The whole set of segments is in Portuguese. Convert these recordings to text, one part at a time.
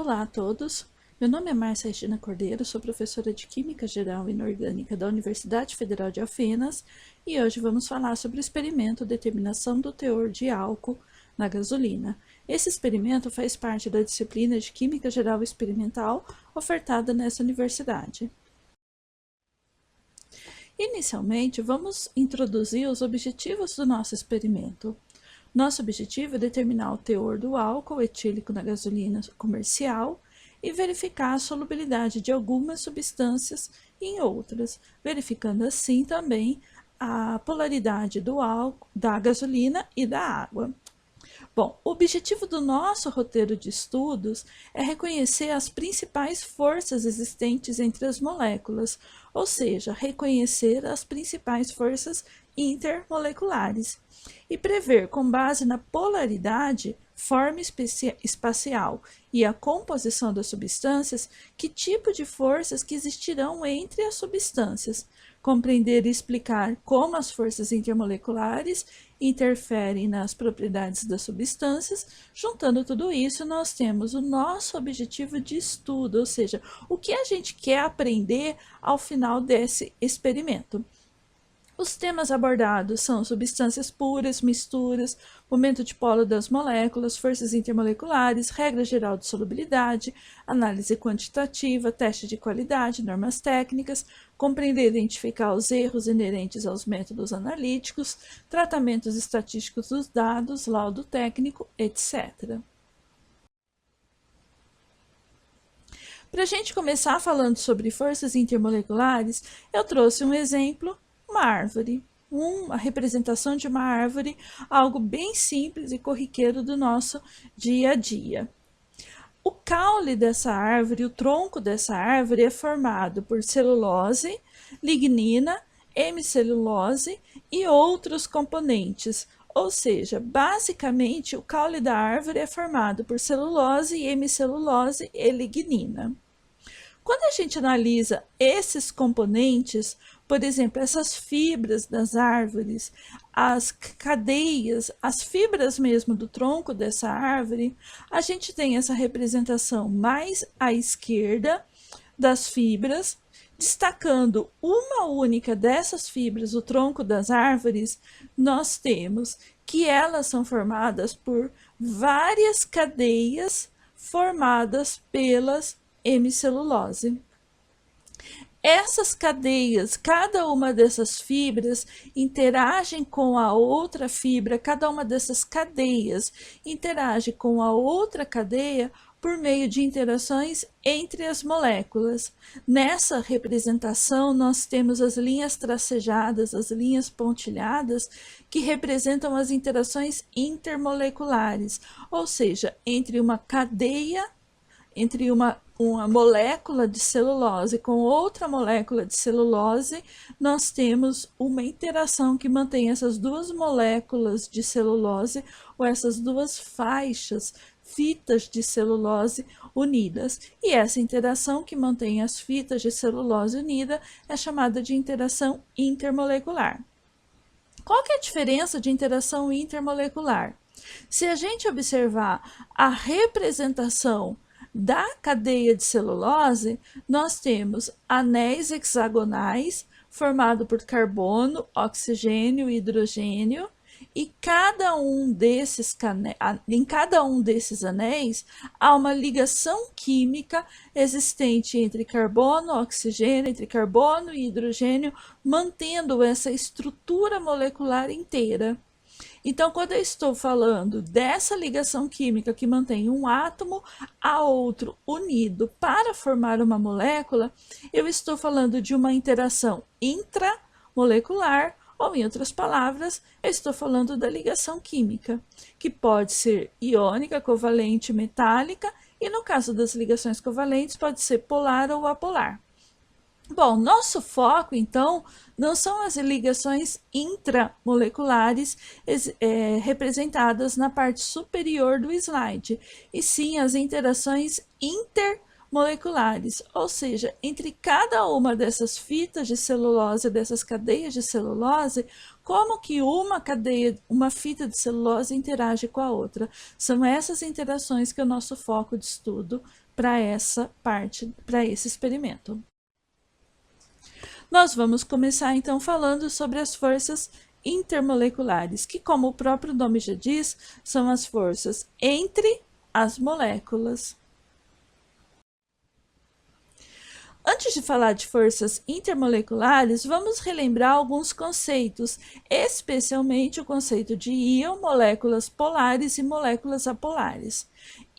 Olá a todos, meu nome é Márcia Regina Cordeiro, sou professora de Química Geral e Inorgânica da Universidade Federal de Alfenas e hoje vamos falar sobre o experimento Determinação do Teor de Álcool na Gasolina. Esse experimento faz parte da disciplina de Química Geral Experimental ofertada nessa universidade. Inicialmente, vamos introduzir os objetivos do nosso experimento. Nosso objetivo é determinar o teor do álcool etílico na gasolina comercial e verificar a solubilidade de algumas substâncias em outras, verificando assim também a polaridade do álcool, da gasolina e da água. Bom, o objetivo do nosso roteiro de estudos é reconhecer as principais forças existentes entre as moléculas, ou seja, reconhecer as principais forças intermoleculares e prever, com base na polaridade, forma espacial e a composição das substâncias, que tipo de forças que existirão entre as substâncias, compreender e explicar como as forças intermoleculares interferem nas propriedades das substâncias. Juntando tudo isso, nós temos o nosso objetivo de estudo, ou seja, o que a gente quer aprender ao final desse experimento. Os temas abordados são substâncias puras, misturas, momento de polo das moléculas, forças intermoleculares, regra geral de solubilidade, análise quantitativa, teste de qualidade, normas técnicas, compreender e identificar os erros inerentes aos métodos analíticos, tratamentos estatísticos dos dados, laudo técnico, etc. Para a gente começar falando sobre forças intermoleculares, eu trouxe um exemplo, uma árvore, uma representação de uma árvore, algo bem simples e corriqueiro do nosso dia a dia. O caule dessa árvore, o tronco dessa árvore é formado por celulose, lignina, hemicelulose e outros componentes. Ou seja, basicamente o caule da árvore é formado por celulose, hemicelulose e lignina. Quando a gente analisa esses componentes, por exemplo, essas fibras das árvores, as cadeias, as fibras mesmo do tronco dessa árvore, a gente tem essa representação mais à esquerda das fibras, destacando uma única dessas fibras, o tronco das árvores, nós temos que elas são formadas por várias cadeias formadas pelas hemicelulose. Essas cadeias, cada uma dessas fibras interagem com a outra fibra, cada uma dessas cadeias interage com a outra cadeia por meio de interações entre as moléculas. Nessa representação, nós temos as linhas tracejadas, as linhas pontilhadas, que representam as interações intermoleculares, ou seja, entre uma cadeia, entre uma molécula de celulose com outra molécula de celulose, nós temos uma interação que mantém essas duas moléculas de celulose, ou essas duas faixas, fitas de celulose unidas. E essa interação que mantém as fitas de celulose unidas é chamada de interação intermolecular. Qual que é a diferença de interação intermolecular? Se a gente observar a representação da cadeia de celulose, nós temos anéis hexagonais formados por carbono, oxigênio e hidrogênio, e em cada um desses anéis há uma ligação química existente entre carbono, oxigênio, entre carbono e hidrogênio, mantendo essa estrutura molecular inteira. Então, quando eu estou falando dessa ligação química que mantém um átomo a outro unido para formar uma molécula, eu estou falando de uma interação intramolecular, ou em outras palavras, eu estou falando da ligação química, que pode ser iônica, covalente, metálica, e no caso das ligações covalentes pode ser polar ou apolar. Bom, nosso foco, então, não são as ligações intramoleculares representadas na parte superior do slide, e sim as interações intermoleculares, ou seja, entre cada uma dessas fitas de celulose, dessas cadeias de celulose, como que uma fita de celulose interage com a outra. São essas interações que é o nosso foco de estudo para essa parte, para esse experimento. Nós vamos começar então falando sobre as forças intermoleculares, que, como o próprio nome já diz, são as forças entre as moléculas. Antes de falar de forças intermoleculares, vamos relembrar alguns conceitos, especialmente o conceito de íon, moléculas polares e moléculas apolares.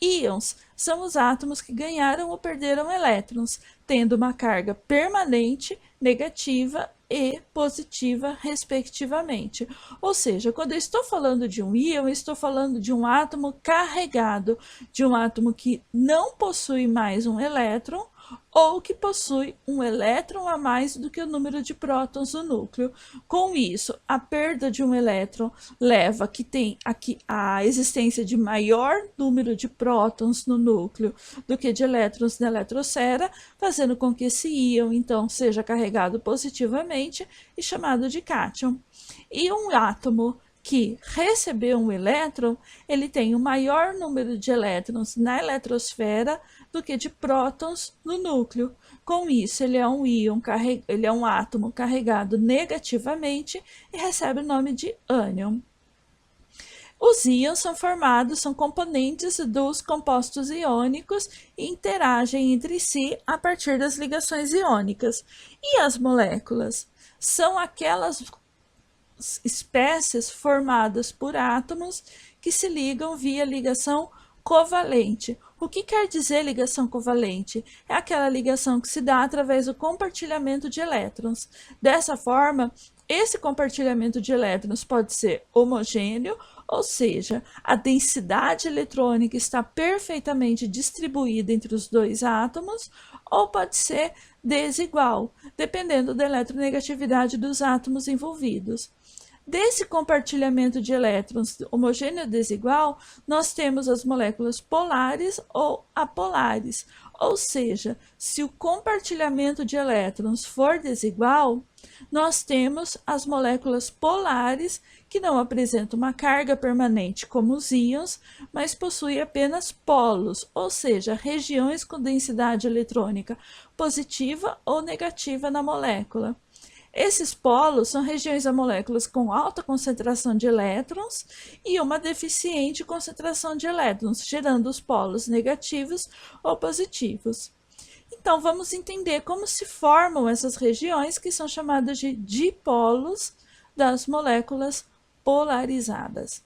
Íons são os átomos que ganharam ou perderam elétrons, tendo uma carga permanente, negativa e positiva, respectivamente. Ou seja, quando eu estou falando de um íon, eu estou falando de um átomo carregado, de um átomo que não possui mais um elétron, ou que possui um elétron a mais do que o número de prótons no núcleo. Com isso, a perda de um elétron leva que tem aqui a existência de maior número de prótons no núcleo do que de elétrons na eletrosfera, fazendo com que esse íon, então, seja carregado positivamente e chamado de cátion. E um átomo que recebeu um elétron, ele tem o maior número de elétrons na eletrosfera do que de prótons no núcleo. Com isso, ele é um íon, ele é um átomo carregado negativamente e recebe o nome de ânion. Os íons são componentes dos compostos iônicos e interagem entre si a partir das ligações iônicas. E as moléculas? São aquelas espécies formadas por átomos que se ligam via ligação covalente. O que quer dizer ligação covalente? É aquela ligação que se dá através do compartilhamento de elétrons. Dessa forma, esse compartilhamento de elétrons pode ser homogêneo, ou seja, a densidade eletrônica está perfeitamente distribuída entre os dois átomos, ou pode ser desigual, dependendo da eletronegatividade dos átomos envolvidos. Desse compartilhamento de elétrons homogêneo ou desigual, nós temos as moléculas polares ou apolares. Ou seja, se o compartilhamento de elétrons for desigual, nós temos as moléculas polares que não apresentam uma carga permanente como os íons, mas possuem apenas polos, ou seja, regiões com densidade eletrônica positiva ou negativa na molécula. Esses polos são regiões da moléculas com alta concentração de elétrons e uma deficiente concentração de elétrons, gerando os polos negativos ou positivos. Então, vamos entender como se formam essas regiões, que são chamadas de dipolos das moléculas polarizadas.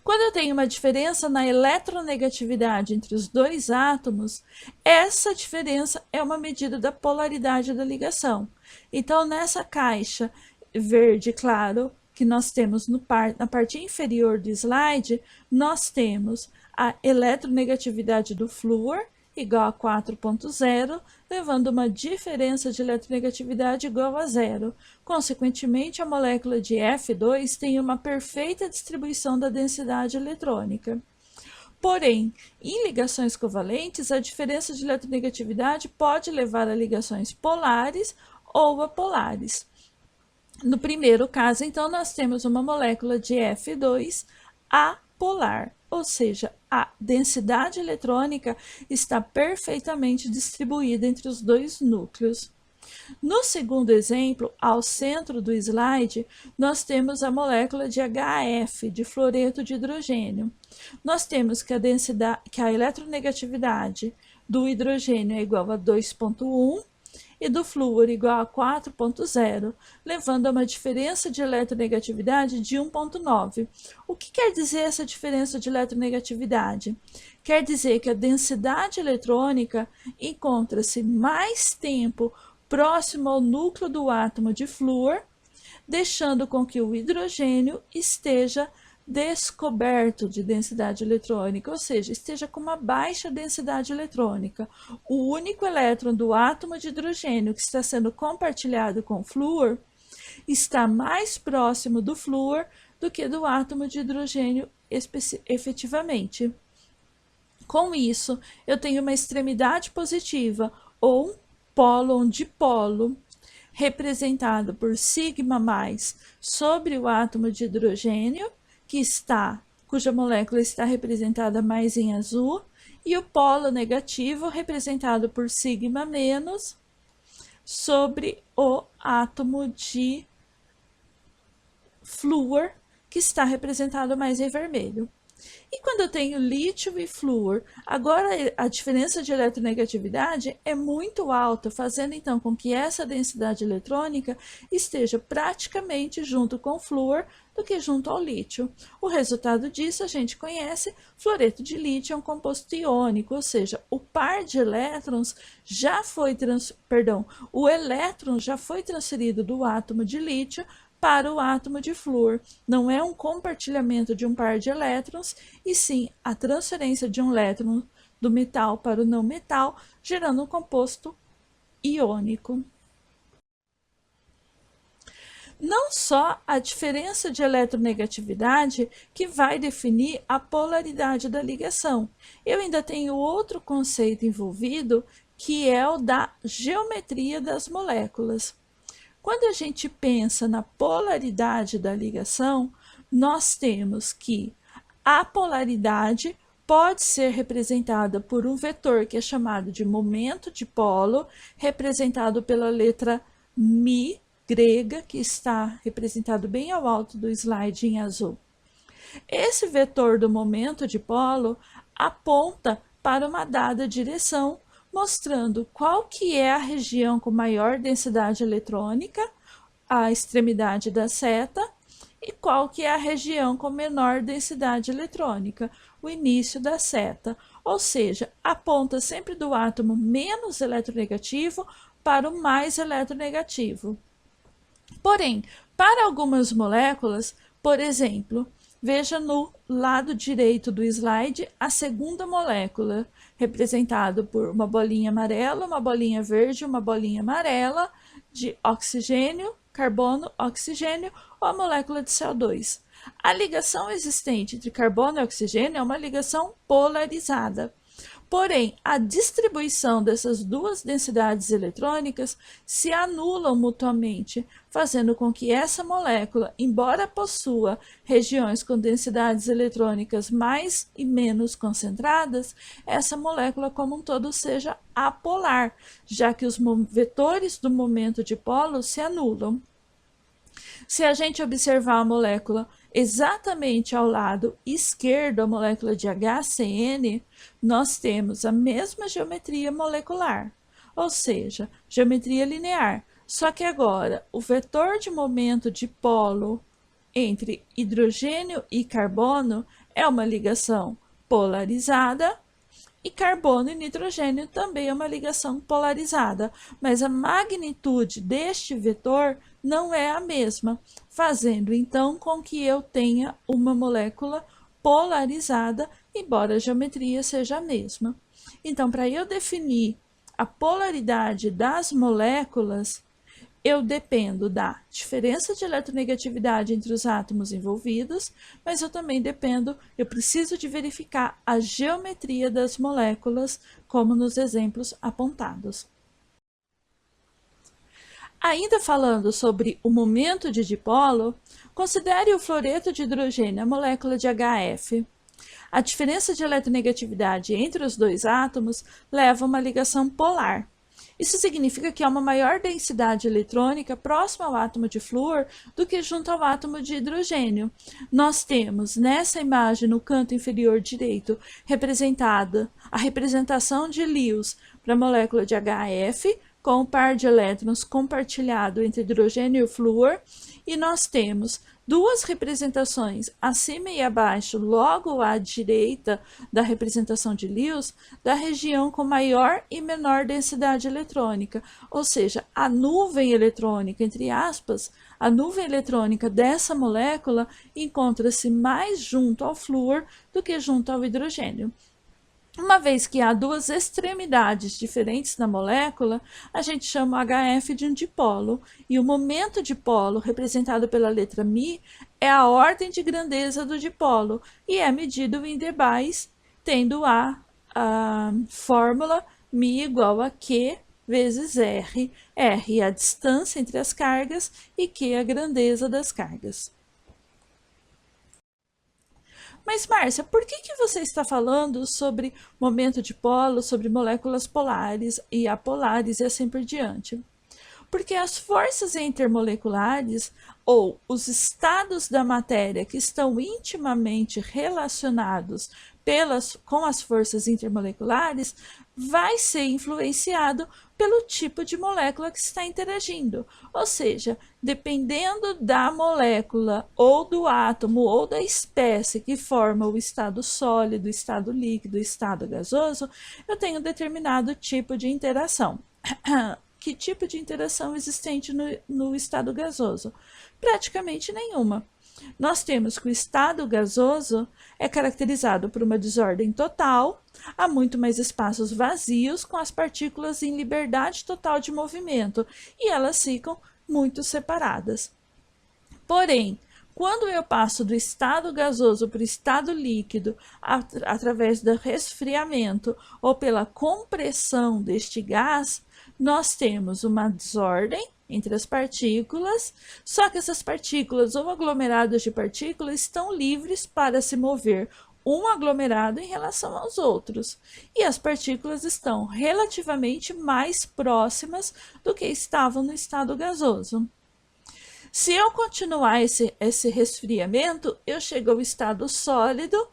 Quando eu tenho uma diferença na eletronegatividade entre os dois átomos, essa diferença é uma medida da polaridade da ligação. Então, nessa caixa verde claro que nós temos na parte inferior do slide, nós temos a eletronegatividade do flúor igual a 4,0, levando uma diferença de eletronegatividade igual a zero. Consequentemente, a molécula de F2 tem uma perfeita distribuição da densidade eletrônica. Porém, em ligações covalentes, a diferença de eletronegatividade pode levar a ligações polares ou apolares. No primeiro caso, então, nós temos uma molécula de F2 apolar, ou seja, a densidade eletrônica está perfeitamente distribuída entre os dois núcleos. No segundo exemplo, ao centro do slide, nós temos a molécula de HF, de fluoreto de hidrogênio. Nós temos que a eletronegatividade do hidrogênio é igual a 2,1 e do flúor igual a 4,0, levando a uma diferença de eletronegatividade de 1,9. O que quer dizer essa diferença de eletronegatividade? Quer dizer que a densidade eletrônica encontra-se mais tempo próximo ao núcleo do átomo de flúor, deixando com que o hidrogênio esteja descoberto de densidade eletrônica, ou seja, esteja com uma baixa densidade eletrônica. O único elétron do átomo de hidrogênio que está sendo compartilhado com o flúor está mais próximo do flúor do que do átomo de hidrogênio efetivamente. Com isso, eu tenho uma extremidade positiva ou um polo ou um dipolo representado por sigma mais sobre o átomo de hidrogênio, cuja molécula está representada mais em azul, e o polo negativo representado por sigma menos sobre o átomo de flúor, que está representado mais em vermelho. E quando eu tenho lítio e flúor, agora a diferença de eletronegatividade é muito alta, fazendo então com que essa densidade eletrônica esteja praticamente junto com o flúor do que junto ao lítio. O resultado disso a gente conhece: fluoreto de lítio é um composto iônico, ou seja, o par de elétrons já foi o elétron já foi transferido do átomo de lítio para o átomo de flúor. Não é um compartilhamento de um par de elétrons, e sim a transferência de um elétron do metal para o não metal, gerando um composto iônico. Não só a diferença de eletronegatividade que vai definir a polaridade da ligação. Eu ainda tenho outro conceito envolvido, que é o da geometria das moléculas. Quando a gente pensa na polaridade da ligação, nós temos que a polaridade pode ser representada por um vetor que é chamado de momento de polo, representado pela letra μ grega, que está representado bem ao alto do slide em azul. Esse vetor do momento de polo aponta para uma dada direção, mostrando qual que é a região com maior densidade eletrônica, a extremidade da seta, e qual que é a região com menor densidade eletrônica, o início da seta. Ou seja, aponta sempre do átomo menos eletronegativo para o mais eletronegativo. Porém, para algumas moléculas, por exemplo, veja no lado direito do slide a segunda molécula, representado por uma bolinha amarela, uma bolinha verde, uma bolinha amarela de oxigênio, carbono, oxigênio, ou a molécula de CO2. A ligação existente entre carbono e oxigênio é uma ligação polarizada. Porém, a distribuição dessas duas densidades eletrônicas se anulam mutuamente, fazendo com que essa molécula, embora possua regiões com densidades eletrônicas mais e menos concentradas, essa molécula como um todo seja apolar, já que os vetores do momento de polo se anulam. Se a gente observar a molécula exatamente ao lado esquerdo, a molécula de HCN, nós temos a mesma geometria molecular, ou seja, geometria linear. Só que agora o vetor de momento de polo entre hidrogênio e carbono é uma ligação polarizada, e carbono e nitrogênio também é uma ligação polarizada, mas a magnitude deste vetor não é a mesma, fazendo então com que eu tenha uma molécula polarizada, embora a geometria seja a mesma. Então, para eu definir a polaridade das moléculas, eu dependo da diferença de eletronegatividade entre os átomos envolvidos, mas eu também eu preciso de verificar a geometria das moléculas, como nos exemplos apontados. Ainda falando sobre o momento de dipolo, considere o fluoreto de hidrogênio, a molécula de HF. A diferença de eletronegatividade entre os dois átomos leva a uma ligação polar. Isso significa que há uma maior densidade eletrônica próxima ao átomo de flúor do que junto ao átomo de hidrogênio. Nós temos nessa imagem, no canto inferior direito, representada a representação de Lewis para a molécula de HF, com o par de elétrons compartilhado entre hidrogênio e flúor, e nós temos duas representações acima e abaixo, logo à direita da representação de Lewis, da região com maior e menor densidade eletrônica, ou seja, a nuvem eletrônica, entre aspas, a nuvem eletrônica dessa molécula encontra-se mais junto ao flúor do que junto ao hidrogênio. Uma vez que há duas extremidades diferentes na molécula, a gente chama o HF de um dipolo, e o momento dipolo, representado pela letra μ, é a ordem de grandeza do dipolo, e é medido em debye, tendo a fórmula μ igual a Q vezes R. R é a distância entre as cargas e Q é a grandeza das cargas. Mas, Márcia, por que você está falando sobre momento de polo, sobre moléculas polares e apolares e assim por diante? Porque as forças intermoleculares ou os estados da matéria que estão intimamente relacionados com as forças intermoleculares vai ser influenciado pelo tipo de molécula que está interagindo. Ou seja, dependendo da molécula ou do átomo ou da espécie que forma o estado sólido, estado líquido, estado gasoso, eu tenho um determinado tipo de interação. Que tipo de interação existente no estado gasoso? Praticamente nenhuma. Nós temos que o estado gasoso é caracterizado por uma desordem total, há muito mais espaços vazios com as partículas em liberdade total de movimento e elas ficam muito separadas. Porém, quando eu passo do estado gasoso para o estado líquido através do resfriamento ou pela compressão deste gás, nós temos uma desordem entre as partículas, só que essas partículas ou aglomerados de partículas estão livres para se mover um aglomerado em relação aos outros, e as partículas estão relativamente mais próximas do que estavam no estado gasoso. Se eu continuar esse resfriamento, eu chego ao estado sólido,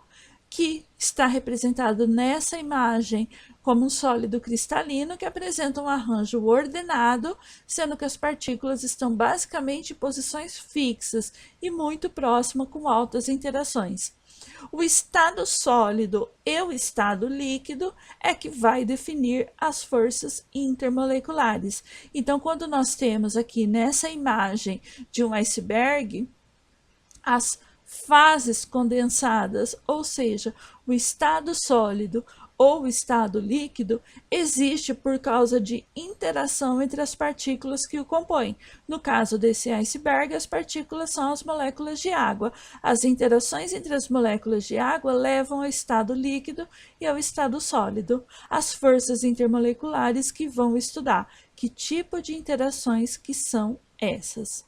que está representado nessa imagem como um sólido cristalino que apresenta um arranjo ordenado, sendo que as partículas estão basicamente em posições fixas e muito próximo com altas interações. O estado sólido e o estado líquido é que vai definir as forças intermoleculares. Então, quando nós temos aqui nessa imagem de um iceberg, as fases condensadas, ou seja, o estado sólido ou o estado líquido, existe por causa de interação entre as partículas que o compõem. No caso desse iceberg, as partículas são as moléculas de água. As interações entre as moléculas de água levam ao estado líquido e ao estado sólido. As forças intermoleculares que vão estudar que tipo de interações que são essas.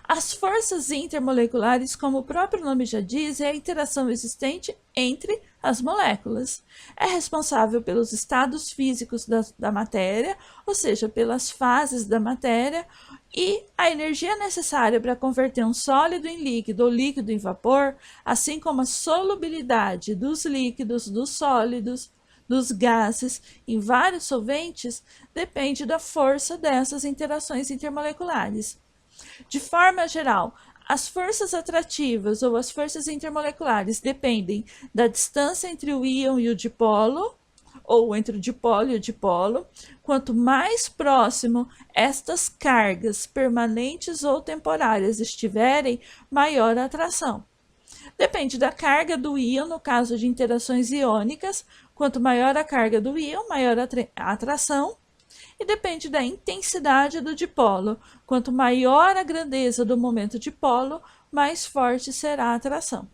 As forças intermoleculares, como o próprio nome já diz, é a interação existente entre as moléculas. É responsável pelos estados físicos da matéria, ou seja, pelas fases da matéria, e a energia necessária para converter um sólido em líquido ou líquido em vapor, assim como a solubilidade dos líquidos, dos sólidos, dos gases em vários solventes, depende da força dessas interações intermoleculares. De forma geral, as forças atrativas ou as forças intermoleculares dependem da distância entre o íon e o dipolo, ou entre o dipolo e o dipolo. Quanto mais próximo estas cargas permanentes ou temporárias estiverem, maior a atração. Depende da carga do íon, no caso de interações iônicas. Quanto maior a carga do íon, maior a atração. E depende da intensidade do dipolo. Quanto maior a grandeza do momento dipolo, mais forte será a atração.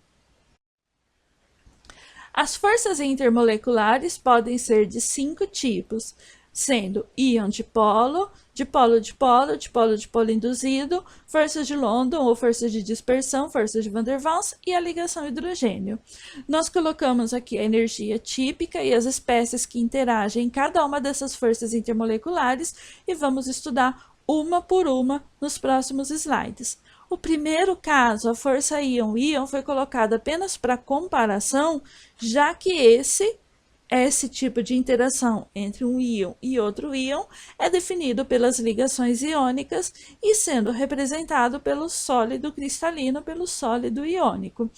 As forças intermoleculares podem ser de 5 tipos, sendo íon-dipolo, dipolo-dipolo, dipolo-dipolo induzido, forças de London ou forças de dispersão, forças de Van der Waals e a ligação hidrogênio. Nós colocamos aqui a energia típica e as espécies que interagem em cada uma dessas forças intermoleculares e vamos estudar uma por uma nos próximos slides. O primeiro caso, a força íon-íon, foi colocado apenas para comparação, já que esse tipo de interação entre um íon e outro íon é definido pelas ligações iônicas e sendo representado pelo sólido cristalino, pelo sólido iônico.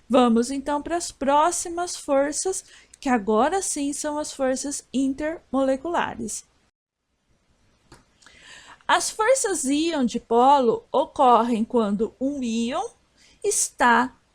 Vamos então para as próximas forças, que agora sim são as forças intermoleculares. As forças íon-dipolo ocorrem quando um íon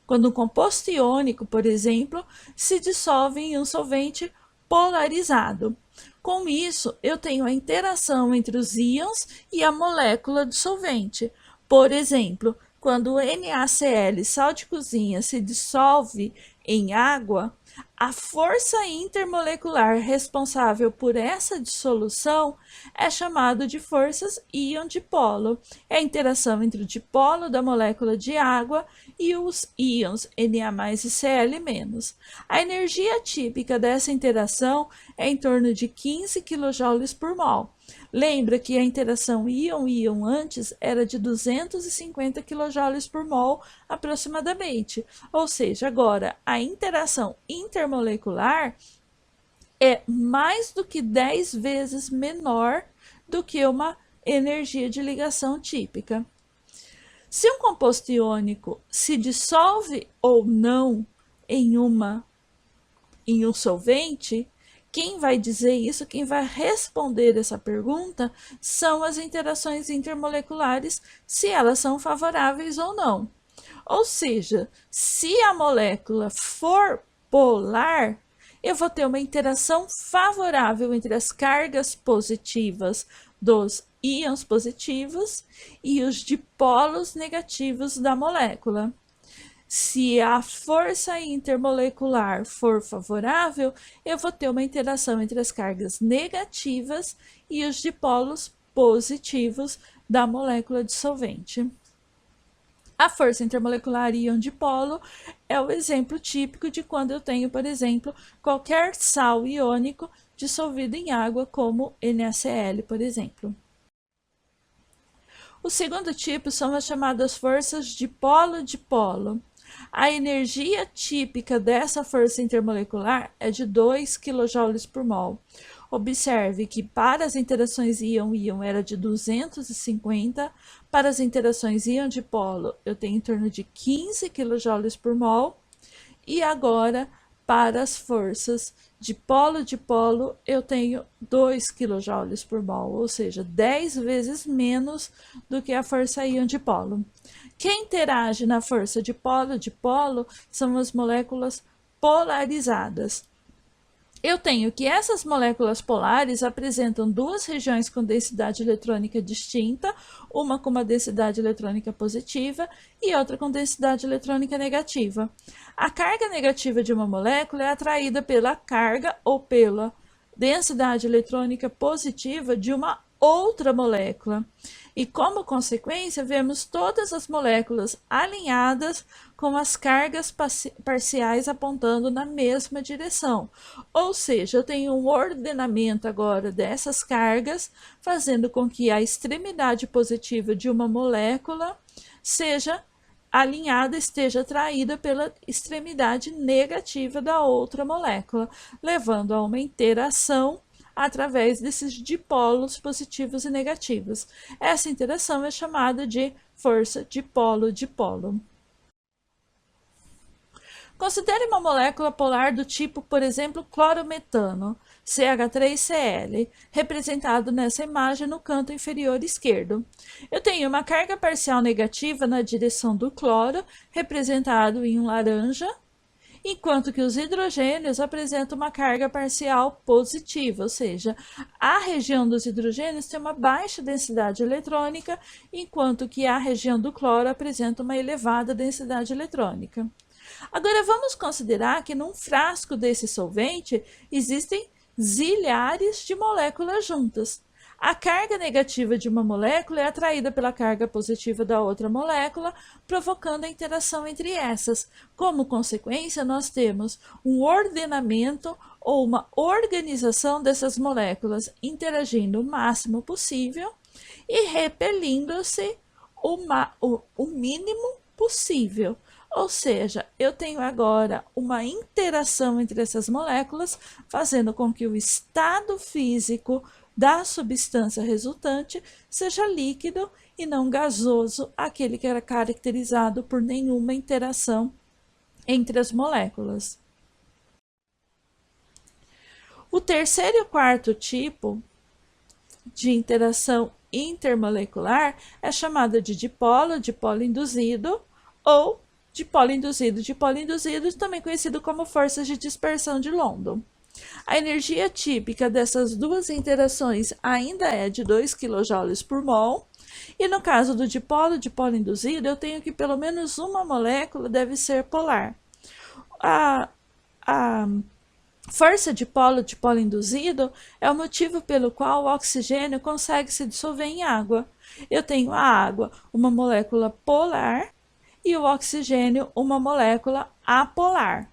quando um composto iônico, por exemplo, se dissolve em um solvente polarizado. Com isso, eu tenho a interação entre os íons e a molécula do solvente. Por exemplo, quando o NaCl, sal de cozinha, se dissolve em água, A força intermolecular responsável por essa dissolução é chamada de forças íon-dipolo. É a interação entre o dipolo da molécula de água e os íons Na+ e Cl-. A energia típica dessa interação é em torno de 15 kJ por mol. Lembra que a interação íon-íon antes era de 250 kJ por mol aproximadamente, ou seja, agora a interação intermolecular é mais do que 10 vezes menor do que uma energia de ligação típica. Se um composto iônico se dissolve ou não em um solvente, quem vai dizer isso, quem vai responder essa pergunta, são as interações intermoleculares, se elas são favoráveis ou não. Ou seja, se a molécula for polar, eu vou ter uma interação favorável entre as cargas positivas dos íons positivos e os dipolos negativos da molécula. Se a força intermolecular for favorável, eu vou ter uma interação entre as cargas negativas e os dipolos positivos da molécula dissolvente. A força intermolecular íon-dipolo é o exemplo típico de quando eu tenho, por exemplo, qualquer sal iônico dissolvido em água, como NaCl, por exemplo. O segundo tipo são as chamadas forças dipolo-dipolo. A energia típica dessa força intermolecular é de 2 kJ por mol. Observe que para as interações íon-íon era de 250, para as interações íon-dipolo eu tenho em torno de 15 kJ por mol, e agora para as forças dipolo-dipolo eu tenho 2 kJ por mol, ou seja, 10 vezes menos do que a força íon-dipolo. Quem interage na força dipolo-dipolo são as moléculas polarizadas. Eu tenho que essas moléculas polares apresentam duas regiões com densidade eletrônica distinta, uma com uma densidade eletrônica positiva e outra com densidade eletrônica negativa. A carga negativa de uma molécula é atraída pela carga ou pela densidade eletrônica positiva de uma outra molécula. E como consequência, vemos todas as moléculas alinhadas com as cargas parciais apontando na mesma direção. Ou seja, eu tenho um ordenamento agora dessas cargas, fazendo com que a extremidade positiva de uma molécula seja alinhada, esteja atraída pela extremidade negativa da outra molécula, levando a uma interação através desses dipolos positivos e negativos. Essa interação é chamada de força dipolo-dipolo. Considere uma molécula polar do tipo, por exemplo, clorometano, CH3Cl, representado nessa imagem no canto inferior esquerdo. Eu tenho uma carga parcial negativa na direção do cloro, representado em um laranja, enquanto que os hidrogênios apresentam uma carga parcial positiva, ou seja, a região dos hidrogênios tem uma baixa densidade eletrônica, enquanto que a região do cloro apresenta uma elevada densidade eletrônica. Agora vamos considerar que num frasco desse solvente existem zilhares de moléculas juntas. A carga negativa de uma molécula é atraída pela carga positiva da outra molécula, provocando a interação entre essas. Como consequência, nós temos um ordenamento ou uma organização dessas moléculas interagindo o máximo possível e repelindo-se o mínimo possível. Ou seja, eu tenho agora uma interação entre essas moléculas, fazendo com que o estado físico da substância resultante seja líquido e não gasoso, aquele que era caracterizado por nenhuma interação entre as moléculas. O terceiro e o quarto tipo de interação intermolecular é chamada de dipolo, dipolo induzido, ou dipolo induzido, também conhecido como forças de dispersão de London. A energia típica dessas duas interações ainda é de 2 kJ por mol, e no caso do dipolo induzido, eu tenho que pelo menos uma molécula deve ser polar. a força de polo induzido é o motivo pelo qual o oxigênio consegue se dissolver em água. Eu tenho a água, uma molécula polar, e o oxigênio, uma molécula apolar.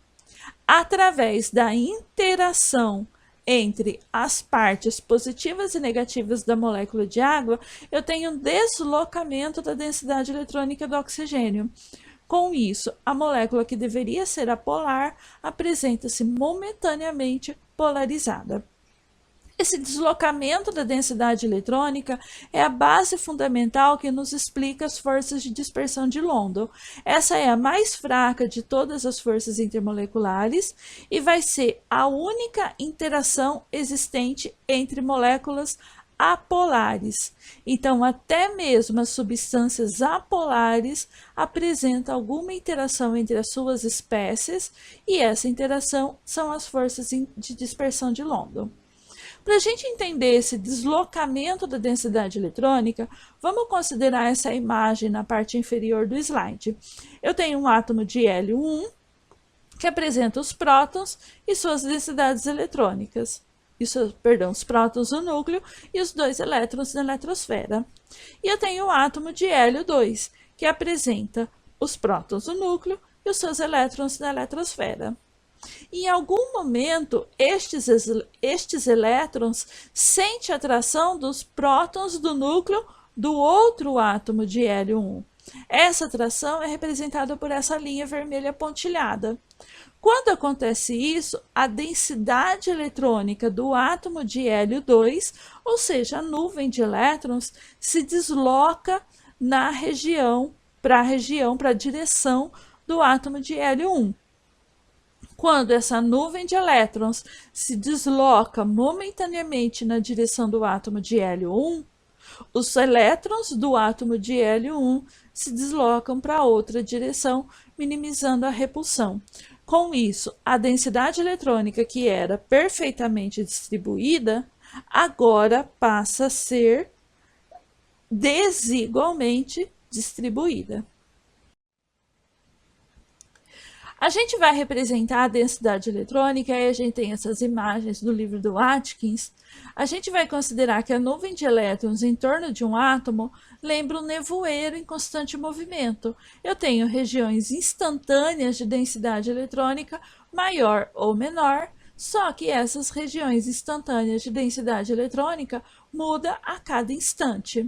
Através da interação entre as partes positivas e negativas da molécula de água, eu tenho um deslocamento da densidade eletrônica do oxigênio. Com isso, a molécula que deveria ser apolar apresenta-se momentaneamente polarizada. Esse deslocamento da densidade eletrônica é a base fundamental que nos explica as forças de dispersão de London. Essa é a mais fraca de todas as forças intermoleculares e vai ser a única interação existente entre moléculas apolares. Então, até mesmo as substâncias apolares apresentam alguma interação entre as suas espécies, e essa interação são as forças de dispersão de London. Para a gente entender esse deslocamento da densidade eletrônica, vamos considerar essa imagem na parte inferior do slide. Eu tenho um átomo de hélio 1, que apresenta os prótons e suas densidades eletrônicas. Os prótons no núcleo e os 2 elétrons na eletrosfera. E eu tenho o átomo de hélio 2, que apresenta os prótons no núcleo e os seus elétrons na eletrosfera. Em algum momento, estes elétrons sentem a atração dos prótons do núcleo do outro átomo de hélio 1. Essa atração é representada por essa linha vermelha pontilhada. Quando acontece isso, a densidade eletrônica do átomo de hélio 2, ou seja, a nuvem de elétrons, se desloca para a direção do átomo de hélio 1. Quando essa nuvem de elétrons se desloca momentaneamente na direção do átomo de hélio 1, os elétrons do átomo de hélio 1 se deslocam para outra direção, minimizando a repulsão. Com isso, a densidade eletrônica, que era perfeitamente distribuída, agora passa a ser desigualmente distribuída. A gente vai representar a densidade eletrônica, e a gente tem essas imagens do livro do Atkins. A gente vai considerar que a nuvem de elétrons em torno de um átomo lembra um nevoeiro em constante movimento. Eu tenho regiões instantâneas de densidade eletrônica maior ou menor, só que essas regiões instantâneas de densidade eletrônica mudam a cada instante.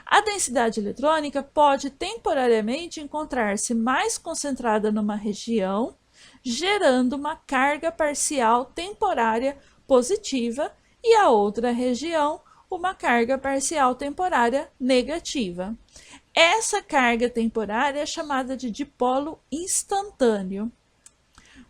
A densidade eletrônica pode temporariamente encontrar-se mais concentrada numa região, gerando uma carga parcial temporária positiva, e a outra região, uma carga parcial temporária negativa. Essa carga temporária é chamada de dipolo instantâneo.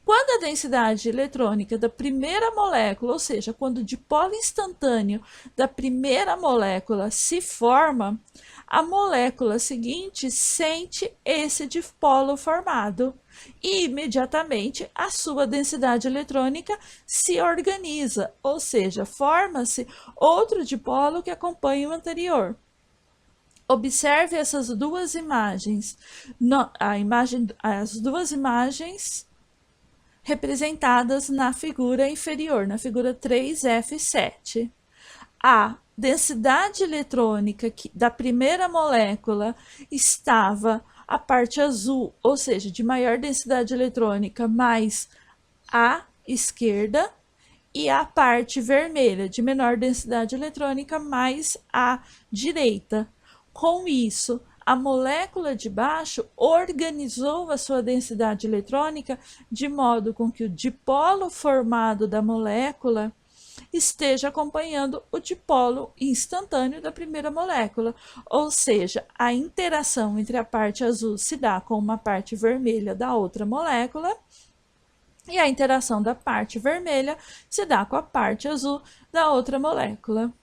Quando a densidade eletrônica da primeira molécula, ou seja, quando o dipolo instantâneo da primeira molécula se forma, a molécula seguinte sente esse dipolo formado e imediatamente a sua densidade eletrônica se organiza, ou seja, forma-se outro dipolo que acompanha o anterior. Observe essas duas imagens, as duas imagens representadas na figura inferior, na figura 3F7. A densidade eletrônica da primeira molécula estava a parte azul, ou seja, de maior densidade eletrônica, mais à esquerda, e a parte vermelha, de menor densidade eletrônica, mais à direita. Com isso, a molécula de baixo organizou a sua densidade eletrônica de modo com que o dipolo formado da molécula esteja acompanhando o dipolo instantâneo da primeira molécula, ou seja, a interação entre a parte azul se dá com uma parte vermelha da outra molécula, e a interação da parte vermelha se dá com a parte azul da outra molécula.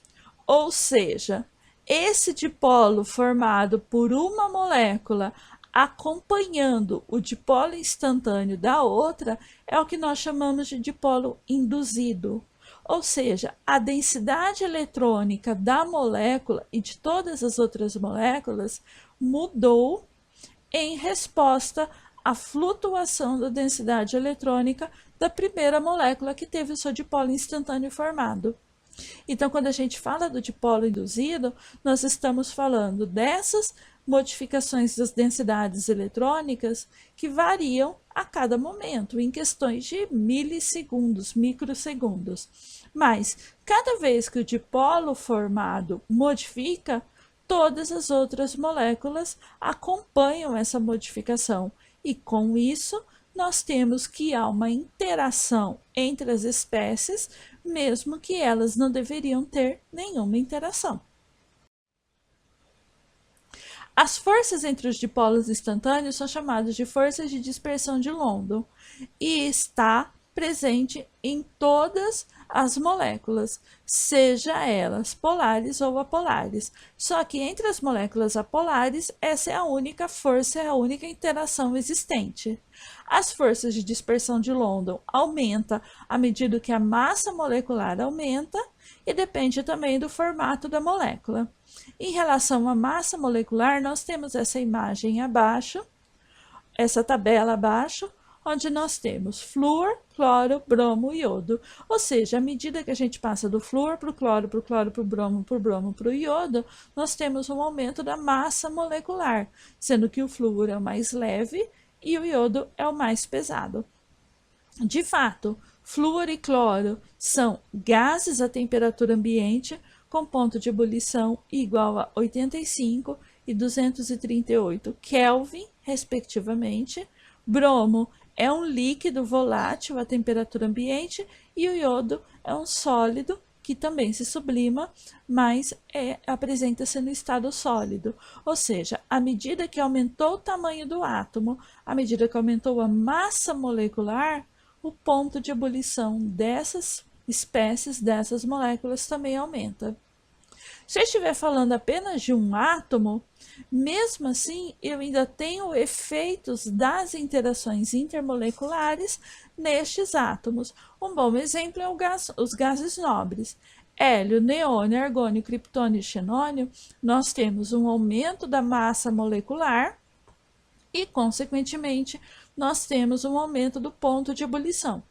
Ou seja, esse dipolo formado por uma molécula acompanhando o dipolo instantâneo da outra é o que nós chamamos de dipolo induzido. Ou seja, a densidade eletrônica da molécula e de todas as outras moléculas mudou em resposta a flutuação da densidade eletrônica da primeira molécula que teve o seu dipolo instantâneo formado. Então, quando a gente fala do dipolo induzido, nós estamos falando dessas modificações das densidades eletrônicas que variam a cada momento, em questões de milissegundos, microsegundos. Mas, cada vez que o dipolo formado modifica, todas as outras moléculas acompanham essa modificação. E com isso, nós temos que há uma interação entre as espécies, mesmo que elas não deveriam ter nenhuma interação. As forças entre os dipolos instantâneos são chamadas de forças de dispersão de London e está presente em todas as moléculas, seja elas polares ou apolares. Só que entre as moléculas apolares, essa é a única força, é a única interação existente. As forças de dispersão de London aumentam à medida que a massa molecular aumenta e depende também do formato da molécula. Em relação à massa molecular, nós temos essa imagem abaixo, essa tabela abaixo, onde nós temos flúor, cloro, bromo e iodo. Ou seja, à medida que a gente passa do flúor para o cloro, para o bromo, para o iodo, nós temos um aumento da massa molecular, sendo que o flúor é o mais leve e o iodo é o mais pesado. De fato, flúor e cloro são gases a temperatura ambiente com ponto de ebulição igual a 85 e 238 Kelvin, respectivamente. Bromo é um líquido volátil à temperatura ambiente e o iodo é um sólido que também se sublima, mas apresenta-se no estado sólido. Ou seja, à medida que aumentou o tamanho do átomo, à medida que aumentou a massa molecular, o ponto de ebulição dessas espécies, dessas moléculas, também aumenta. Se eu estiver falando apenas de um átomo, mesmo assim, eu ainda tenho efeitos das interações intermoleculares nestes átomos. Um bom exemplo é os gases nobres. Hélio, neônio, argônio, criptônio e xenônio, nós temos um aumento da massa molecular e, consequentemente, nós temos um aumento do ponto de ebulição.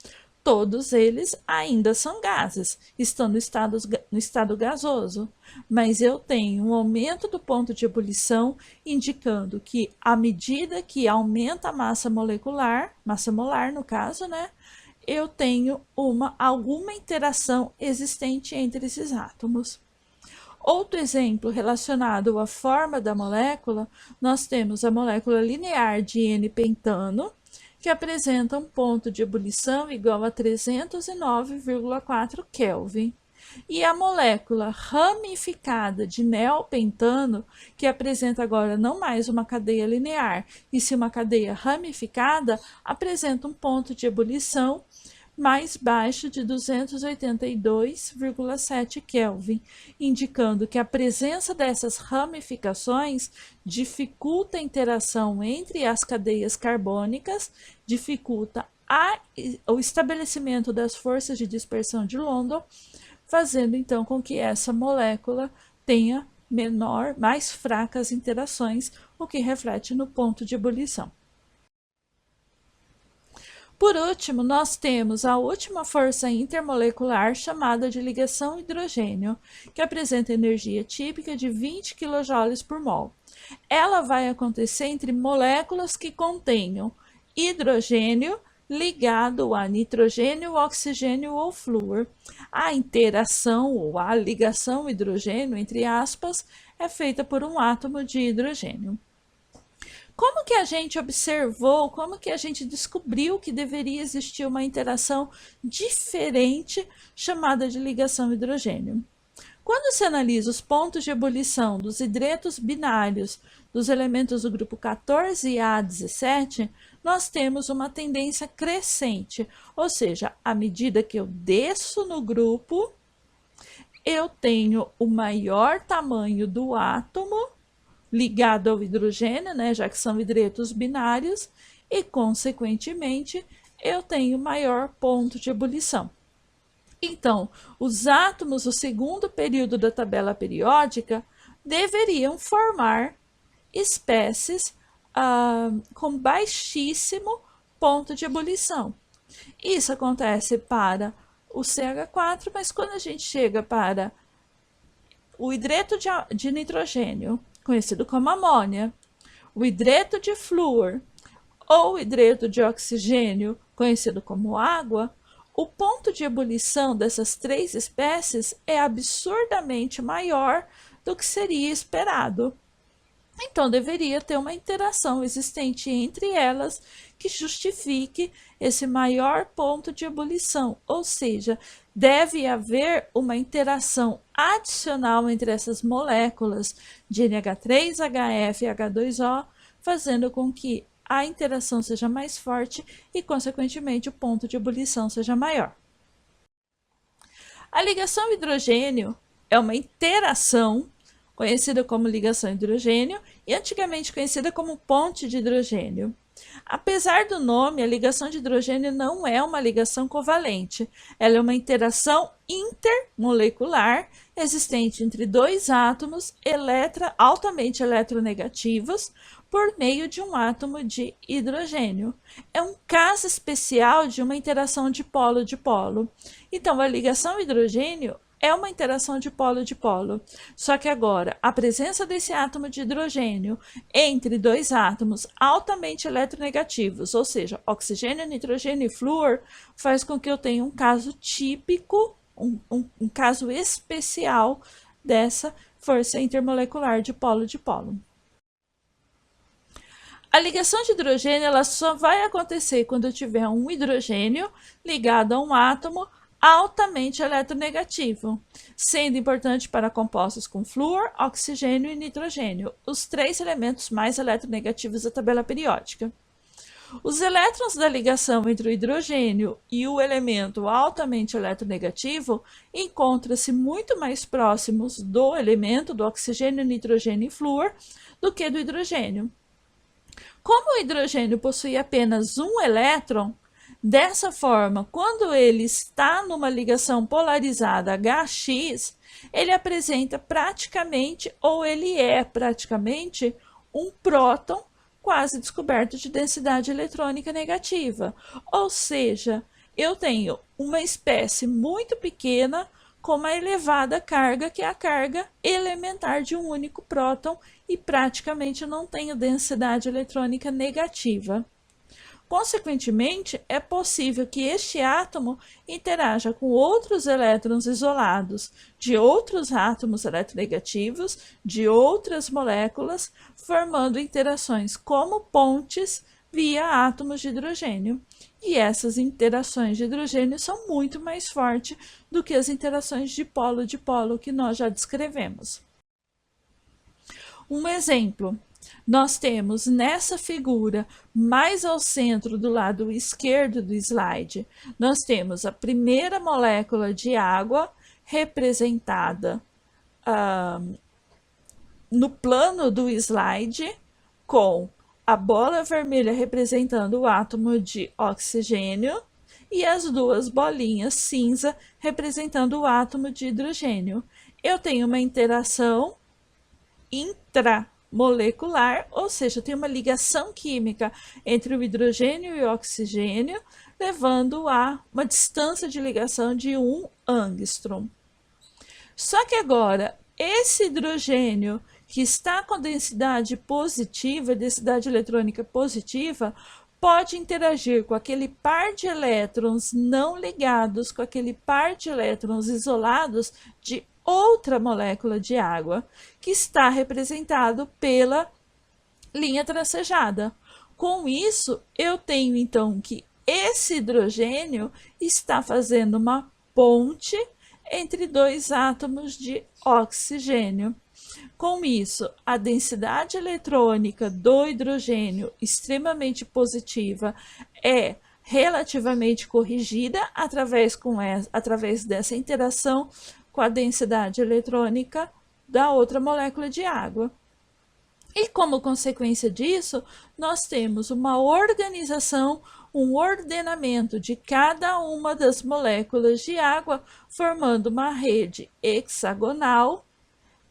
Todos eles ainda são gases, estão no estado gasoso, mas eu tenho um aumento do ponto de ebulição, indicando que à medida que aumenta a massa molecular, massa molar no caso, né, eu tenho alguma interação existente entre esses átomos. Outro exemplo relacionado à forma da molécula, nós temos a molécula linear de N-pentano, que apresenta um ponto de ebulição igual a 309,4 Kelvin. E a molécula ramificada de neopentano, que apresenta agora não mais uma cadeia linear, e sim uma cadeia ramificada, apresenta um ponto de ebulição mais baixo de 282,7 Kelvin, indicando que a presença dessas ramificações dificulta a interação entre as cadeias carbônicas, dificulta o estabelecimento das forças de dispersão de London, fazendo então com que essa molécula tenha mais fracas interações, o que reflete no ponto de ebulição. Por último, nós temos a última força intermolecular chamada de ligação hidrogênio, que apresenta energia típica de 20 kJ por mol. Ela vai acontecer entre moléculas que contenham hidrogênio ligado a nitrogênio, oxigênio ou flúor. A interação ou a ligação hidrogênio, entre aspas, é feita por um átomo de hidrogênio. Como que a gente observou, como que a gente descobriu que deveria existir uma interação diferente chamada de ligação hidrogênio? Quando se analisa os pontos de ebulição dos hidretos binários dos elementos do grupo 14 e A17, nós temos uma tendência crescente, ou seja, à medida que eu desço no grupo, eu tenho o maior tamanho do átomo ligado ao hidrogênio, né, já que são hidretos binários, e, consequentemente, eu tenho maior ponto de ebulição. Então, os átomos do segundo período da tabela periódica deveriam formar espécies com baixíssimo ponto de ebulição. Isso acontece para o CH4, mas quando a gente chega para o hidreto de nitrogênio, conhecido como amônia, o hidreto de flúor ou hidreto de oxigênio, conhecido como água, o ponto de ebulição dessas três espécies é absurdamente maior do que seria esperado. Então, deveria ter uma interação existente entre elas que justifique esse maior ponto de ebulição, ou seja, deve haver uma interação adicional entre essas moléculas de NH3, HF e H2O, fazendo com que a interação seja mais forte e, consequentemente, o ponto de ebulição seja maior. A ligação hidrogênio é uma interação conhecida como ligação hidrogênio e antigamente conhecida como ponte de hidrogênio. Apesar do nome, a ligação de hidrogênio não é uma ligação covalente, ela é uma interação intermolecular existente entre dois átomos altamente eletronegativos por meio de um átomo de hidrogênio. É um caso especial de uma interação de polo. Então, a ligação hidrogênio é uma interação de polo. Só que agora, a presença desse átomo de hidrogênio entre dois átomos altamente eletronegativos, ou seja, oxigênio, nitrogênio e flúor, faz com que eu tenha um caso típico, um caso especial dessa força intermolecular de polo. A ligação de hidrogênio ela só vai acontecer quando eu tiver um hidrogênio ligado a um átomo altamente eletronegativo, sendo importante para compostos com flúor, oxigênio e nitrogênio, os três elementos mais eletronegativos da tabela periódica. Os elétrons da ligação entre o hidrogênio e o elemento altamente eletronegativo encontram-se muito mais próximos do elemento do oxigênio, nitrogênio e flúor do que do hidrogênio. Como o hidrogênio possui apenas um elétron, dessa forma, quando ele está numa ligação polarizada HX, ele apresenta praticamente, ou ele é praticamente, um próton quase descoberto de densidade eletrônica negativa. Ou seja, eu tenho uma espécie muito pequena com uma elevada carga, que é a carga elementar de um único próton, e praticamente não tenho densidade eletrônica negativa. Consequentemente, é possível que este átomo interaja com outros elétrons isolados de outros átomos eletronegativos de outras moléculas, formando interações como pontes via átomos de hidrogênio. E essas interações de hidrogênio são muito mais fortes do que as interações de polo que nós já descrevemos. Um exemplo. Nós temos nessa figura, mais ao centro do lado esquerdo do slide, nós temos a primeira molécula de água representada no plano do slide, com a bola vermelha representando o átomo de oxigênio e as duas bolinhas cinza representando o átomo de hidrogênio. Eu tenho uma interação intramolecular, ou seja, tem uma ligação química entre o hidrogênio e o oxigênio, levando a uma distância de ligação de 1 angstrom. Só que agora, esse hidrogênio que está com densidade positiva, densidade eletrônica positiva, pode interagir com aquele par de elétrons não ligados, com aquele par de elétrons isolados de outra molécula de água, que está representado pela linha tracejada. Com isso, eu tenho então que esse hidrogênio está fazendo uma ponte entre dois átomos de oxigênio. Com isso, a densidade eletrônica do hidrogênio extremamente positiva é relativamente corrigida através dessa interação com a densidade eletrônica da outra molécula de água. E como consequência disso, nós temos uma organização, um ordenamento de cada uma das moléculas de água, formando uma rede hexagonal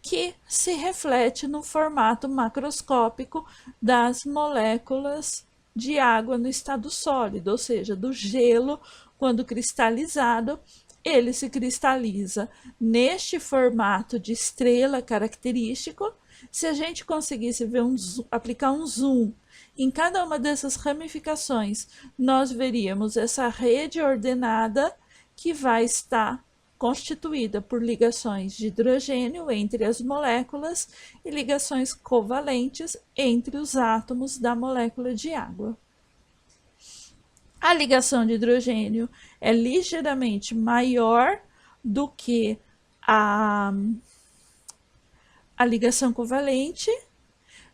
que se reflete no formato macroscópico das moléculas de água no estado sólido, ou seja, do gelo, quando cristalizado, ele se cristaliza neste formato de estrela característico. Se a gente conseguisse ver aplicar um zoom em cada uma dessas ramificações, nós veríamos essa rede ordenada que vai estar constituída por ligações de hidrogênio entre as moléculas e ligações covalentes entre os átomos da molécula de água. A ligação de hidrogênio é ligeiramente maior do que a ligação covalente,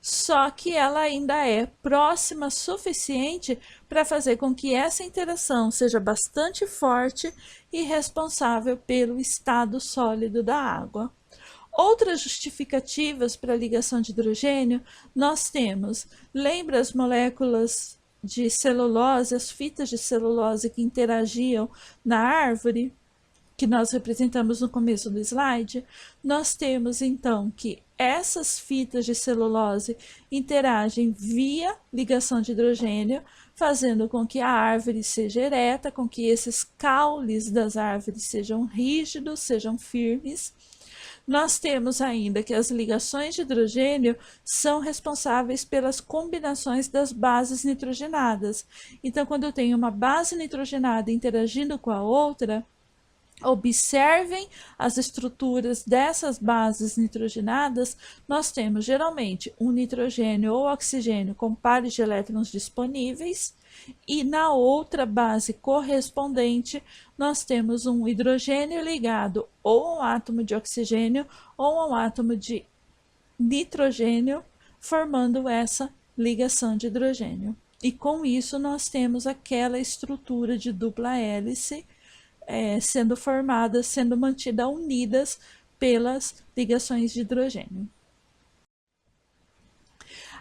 só que ela ainda é próxima o suficiente para fazer com que essa interação seja bastante forte e responsável pelo estado sólido da água. Outras justificativas para a ligação de hidrogênio nós temos, lembra as moléculas de celulose, as fitas de celulose que interagiam na árvore, que nós representamos no começo do slide? Nós temos então que essas fitas de celulose interagem via ligação de hidrogênio, fazendo com que a árvore seja ereta, com que esses caules das árvores sejam rígidos, sejam firmes. Nós temos ainda que as ligações de hidrogênio são responsáveis pelas combinações das bases nitrogenadas. Então, quando eu tenho uma base nitrogenada interagindo com a outra, observem as estruturas dessas bases nitrogenadas. Nós temos geralmente um nitrogênio ou oxigênio com pares de elétrons disponíveis, e na outra base correspondente nós temos um hidrogênio ligado ou a um átomo de oxigênio ou a um átomo de nitrogênio, formando essa ligação de hidrogênio. E com isso nós temos aquela estrutura de dupla hélice sendo formadas, sendo mantidas unidas pelas ligações de hidrogênio.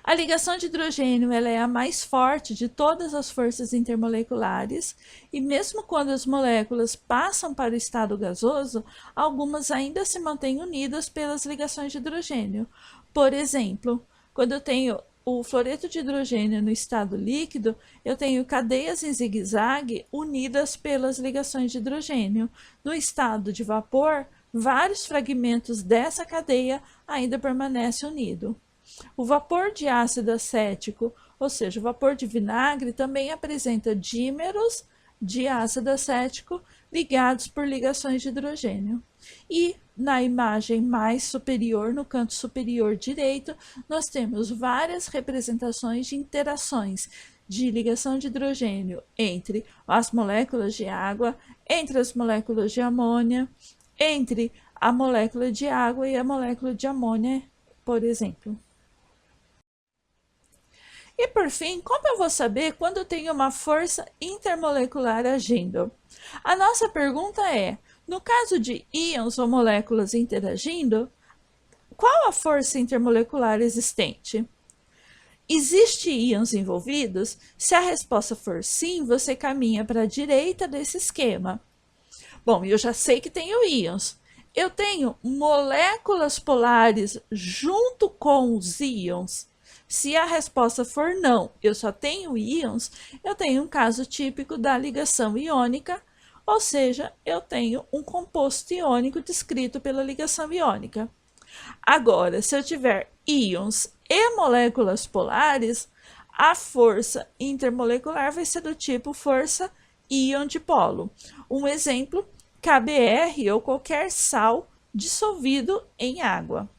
A ligação de hidrogênio ela é a mais forte de todas as forças intermoleculares, e mesmo quando as moléculas passam para o estado gasoso, algumas ainda se mantêm unidas pelas ligações de hidrogênio. Por exemplo, quando eu tenho o fluoreto de hidrogênio no estado líquido, eu tenho cadeias em zigue-zague unidas pelas ligações de hidrogênio. No estado de vapor, vários fragmentos dessa cadeia ainda permanecem unidos. O vapor de ácido acético, ou seja, o vapor de vinagre, também apresenta dímeros de ácido acético ligados por ligações de hidrogênio. E na imagem mais superior, no canto superior direito, nós temos várias representações de interações de ligação de hidrogênio entre as moléculas de água, entre as moléculas de amônia, entre a molécula de água e a molécula de amônia, por exemplo. E por fim, como eu vou saber quando eu tenho uma força intermolecular agindo? A nossa pergunta é, no caso de íons ou moléculas interagindo, qual a força intermolecular existente? Existe íons envolvidos? Se a resposta for sim, você caminha para a direita desse esquema. Bom, eu já sei que tenho íons. Eu tenho moléculas polares junto com os íons? Se a resposta for não, eu só tenho íons, eu tenho um caso típico da ligação iônica, ou seja, eu tenho um composto iônico descrito pela ligação iônica. Agora, se eu tiver íons e moléculas polares, a força intermolecular vai ser do tipo força íon dipolo. Um exemplo, KBr ou qualquer sal dissolvido em água.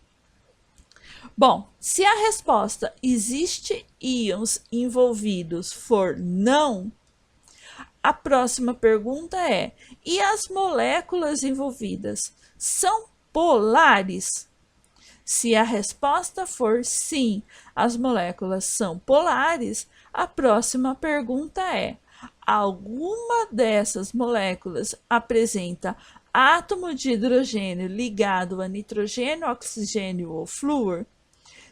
Bom, se a resposta existe íons envolvidos for não, a próxima pergunta é, e as moléculas envolvidas são polares? Se a resposta for sim, as moléculas são polares, a próxima pergunta é, alguma dessas moléculas apresenta átomo de hidrogênio ligado a nitrogênio, oxigênio ou flúor?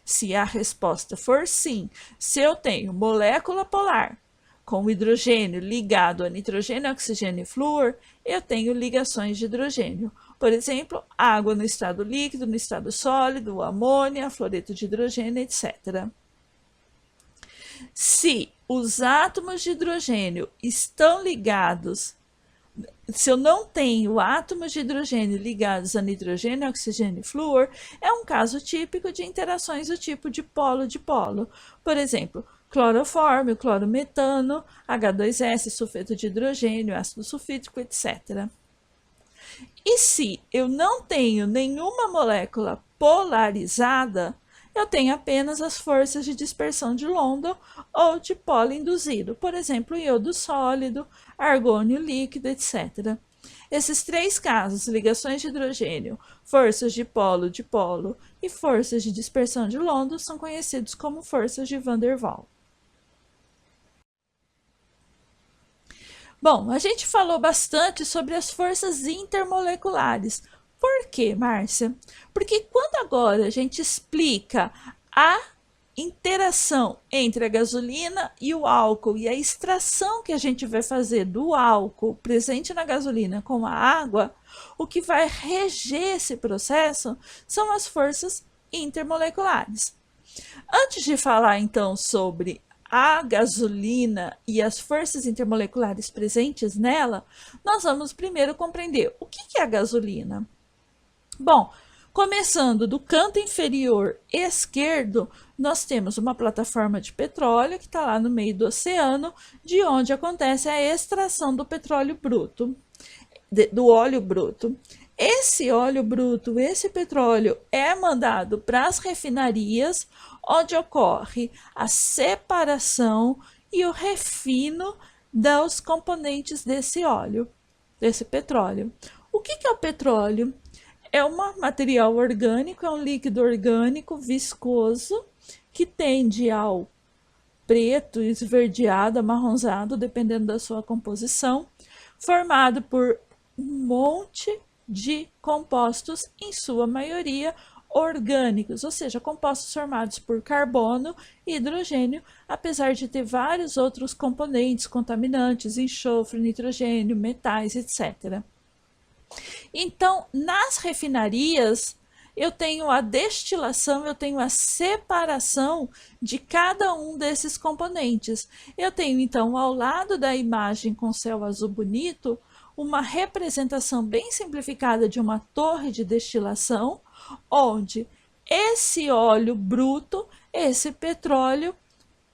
Se a resposta for sim, se eu tenho molécula polar com hidrogênio ligado a nitrogênio, oxigênio e flúor, eu tenho ligações de hidrogênio. Por exemplo, água no estado líquido, no estado sólido, amônia, fluoreto de hidrogênio, etc. Se os átomos de hidrogênio estão ligados, se eu não tenho átomos de hidrogênio ligados a nitrogênio, oxigênio e flúor, é um caso típico de interações do tipo de polo-dipolo. Por exemplo, clorofórmio, clorometano, H2S, sulfeto de hidrogênio, ácido sulfídrico, etc. E se eu não tenho nenhuma molécula polarizada, eu tenho apenas as forças de dispersão de London ou de polo induzido, por exemplo, iodo sólido, argônio líquido, etc. Esses três casos, ligações de hidrogênio, forças de polo e forças de dispersão de London, são conhecidos como forças de Van der Waals. Bom, a gente falou bastante sobre as forças intermoleculares. Por quê, Márcia? Porque quando agora a gente explica a interação entre a gasolina e o álcool e a extração que a gente vai fazer do álcool presente na gasolina com a água, o que vai reger esse processo são as forças intermoleculares. Antes de falar então sobre a gasolina e as forças intermoleculares presentes nela, nós vamos primeiro compreender o que é a gasolina. Bom, começando do canto inferior esquerdo, nós temos uma plataforma de petróleo que está lá no meio do oceano, de onde acontece a extração do petróleo bruto, do óleo bruto. Esse óleo bruto, esse petróleo é mandado para as refinarias, onde ocorre a separação e o refino dos componentes desse óleo, desse petróleo. O que é o petróleo? É um material orgânico, é um líquido orgânico viscoso que tende ao preto, esverdeado, amarronzado, dependendo da sua composição, formado por um monte de compostos, em sua maioria orgânicos, ou seja, compostos formados por carbono e hidrogênio, apesar de ter vários outros componentes contaminantes, enxofre, nitrogênio, metais, etc. Então, nas refinarias, eu tenho a destilação, eu tenho a separação de cada um desses componentes. Eu tenho, então, ao lado da imagem com céu azul bonito, uma representação bem simplificada de uma torre de destilação, onde esse óleo bruto, esse petróleo,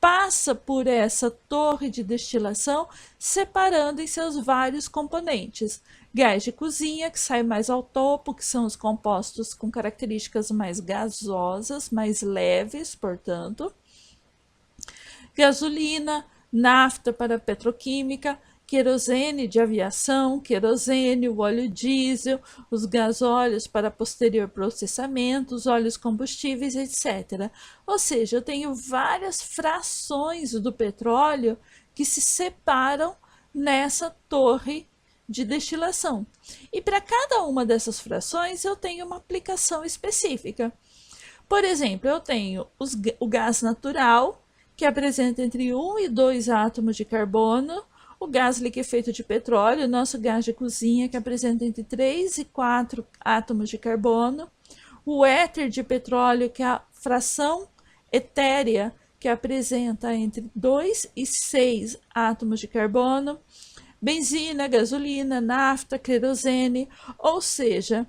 passa por essa torre de destilação, separando em seus vários componentes. Gás de cozinha, que sai mais ao topo, que são os compostos com características mais gasosas, mais leves, portanto. Gasolina, nafta para petroquímica, querosene de aviação, querosene, o óleo diesel, os gasóleos para posterior processamento, os óleos combustíveis, etc. Ou seja, eu tenho várias frações do petróleo que se separam nessa torre de destilação. E para cada uma dessas frações eu tenho uma aplicação específica. Por exemplo, eu tenho o gás natural, que apresenta entre 1 e 2 átomos de carbono, o gás liquefeito de petróleo, nosso gás de cozinha, que apresenta entre 3 e 4 átomos de carbono, o éter de petróleo, que é a fração etérea, que apresenta entre 2 e 6 átomos de carbono, benzina, gasolina, nafta, querosene, ou seja,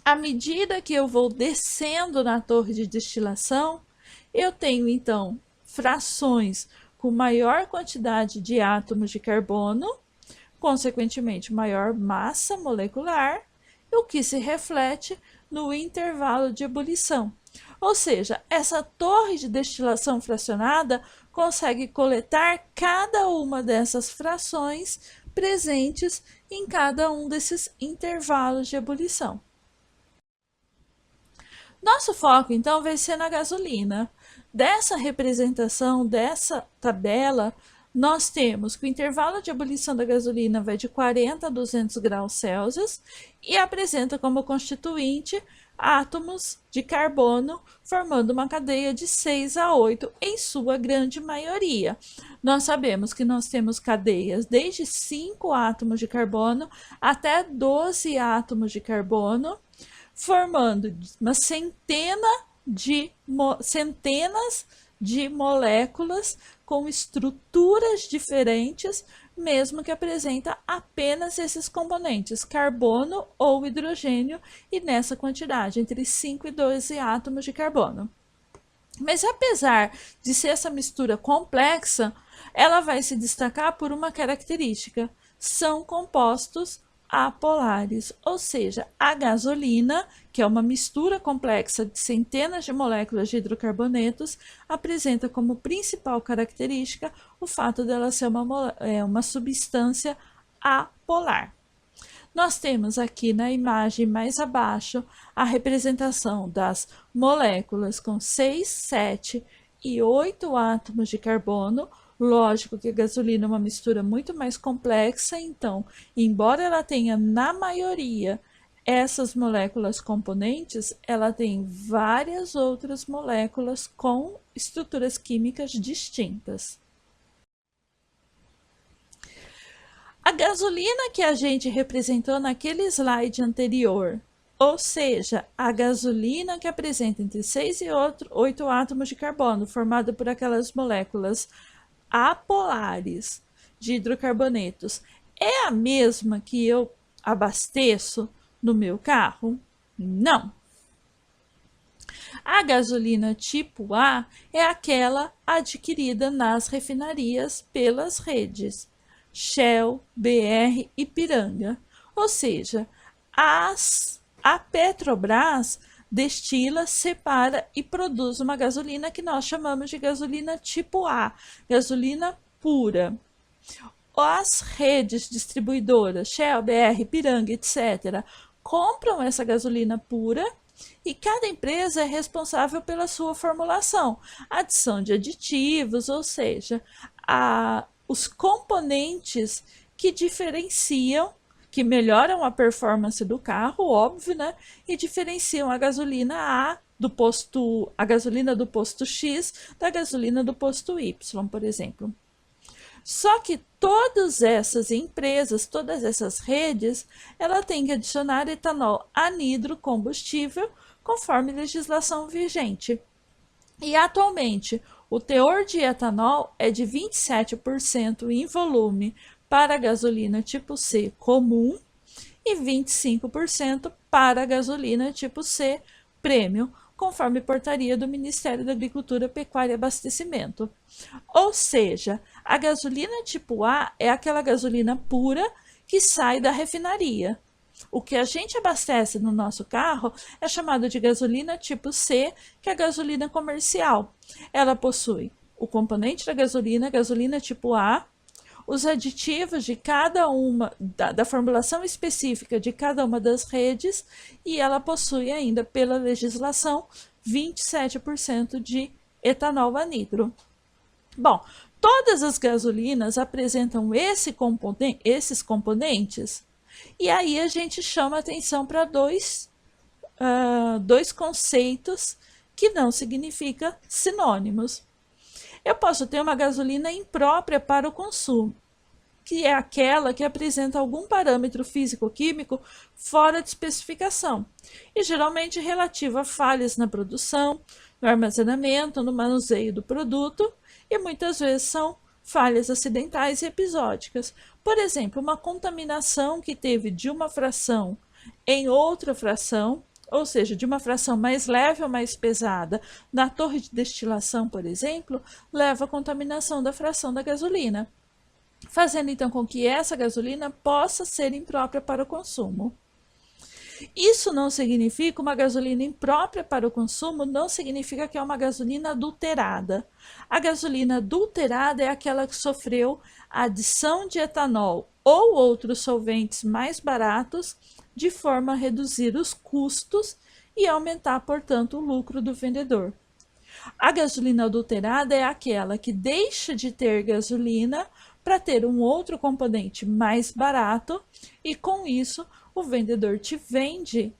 à medida que eu vou descendo na torre de destilação, eu tenho então frações com maior quantidade de átomos de carbono, consequentemente maior massa molecular, o que se reflete no intervalo de ebulição. Ou seja, essa torre de destilação fracionada consegue coletar cada uma dessas frações presentes em cada um desses intervalos de ebulição. Nosso foco, então, vai ser na gasolina. Dessa representação, dessa tabela, nós temos que o intervalo de ebulição da gasolina vai de 40 a 200 graus Celsius e apresenta como constituinte átomos de carbono, formando uma cadeia de 6 a 8 em sua grande maioria. Nós sabemos que nós temos cadeias desde 5 átomos de carbono até 12 átomos de carbono, formando uma centenas de moléculas com estruturas diferentes, mesmo que apresenta apenas esses componentes, carbono ou hidrogênio, e nessa quantidade, entre 5 e 12 átomos de carbono. Mas apesar de ser essa mistura complexa, ela vai se destacar por uma característica: são compostos apolares, ou seja, a gasolina, que é uma mistura complexa de centenas de moléculas de hidrocarbonetos, apresenta como principal característica o fato dela ser uma substância apolar. Nós temos aqui na imagem mais abaixo a representação das moléculas com 6, 7 e 8 átomos de carbono. Lógico que a gasolina é uma mistura muito mais complexa, então, embora ela tenha na maioria essas moléculas componentes, ela tem várias outras moléculas com estruturas químicas distintas. A gasolina que a gente representou naquele slide anterior, ou seja, a gasolina que apresenta entre 6 e 8 átomos de carbono, formada por aquelas moléculas apolares de hidrocarbonetos, é a mesma que eu abasteço no meu carro? Não. A gasolina tipo A é aquela adquirida nas refinarias pelas redes Shell, BR e Ipiranga. Ou seja, a Petrobras destila, separa e produz uma gasolina que nós chamamos de gasolina tipo A, gasolina pura. As redes distribuidoras, Shell, BR, Ipiranga, etc., compram essa gasolina pura e cada empresa é responsável pela sua formulação, adição de aditivos, ou seja, os componentes que diferenciam, que melhoram a performance do carro, óbvio, né? E diferenciam a gasolina A a gasolina do posto X da gasolina do posto Y, por exemplo. Só que todas essas empresas, todas essas redes, ela tem que adicionar etanol anidro combustível conforme legislação vigente. E atualmente, o teor de etanol é de 27% em volume para a gasolina tipo C comum e 25% para a gasolina tipo C premium, conforme portaria do Ministério da Agricultura, Pecuária e Abastecimento. Ou seja, a gasolina tipo A é aquela gasolina pura que sai da refinaria. O que a gente abastece no nosso carro é chamado de gasolina tipo C, que é a gasolina comercial. Ela possui o componente da gasolina tipo A, os aditivos de cada uma, da formulação específica de cada uma das redes, e ela possui ainda, pela legislação, 27% de etanol anidro. Bom, todas as gasolinas apresentam esses componentes, e aí a gente chama atenção para dois conceitos que não significam sinônimos. Eu posso ter uma gasolina imprópria para o consumo, que é aquela que apresenta algum parâmetro físico-químico fora de especificação, e geralmente relativa a falhas na produção, no armazenamento, no manuseio do produto, e muitas vezes são falhas acidentais e episódicas. Por exemplo, uma contaminação que teve de uma fração em outra fração, ou seja, de uma fração mais leve ou mais pesada, na torre de destilação, por exemplo, leva à contaminação da fração da gasolina, fazendo então com que essa gasolina possa ser imprópria para o consumo. Isso não significa uma gasolina imprópria para o consumo, não significa que é uma gasolina adulterada. A gasolina adulterada é aquela que sofreu adição de etanol ou outros solventes mais baratos, de forma a reduzir os custos e aumentar, portanto, o lucro do vendedor. A gasolina adulterada é aquela que deixa de ter gasolina para ter um outro componente mais barato, e com isso o vendedor te vende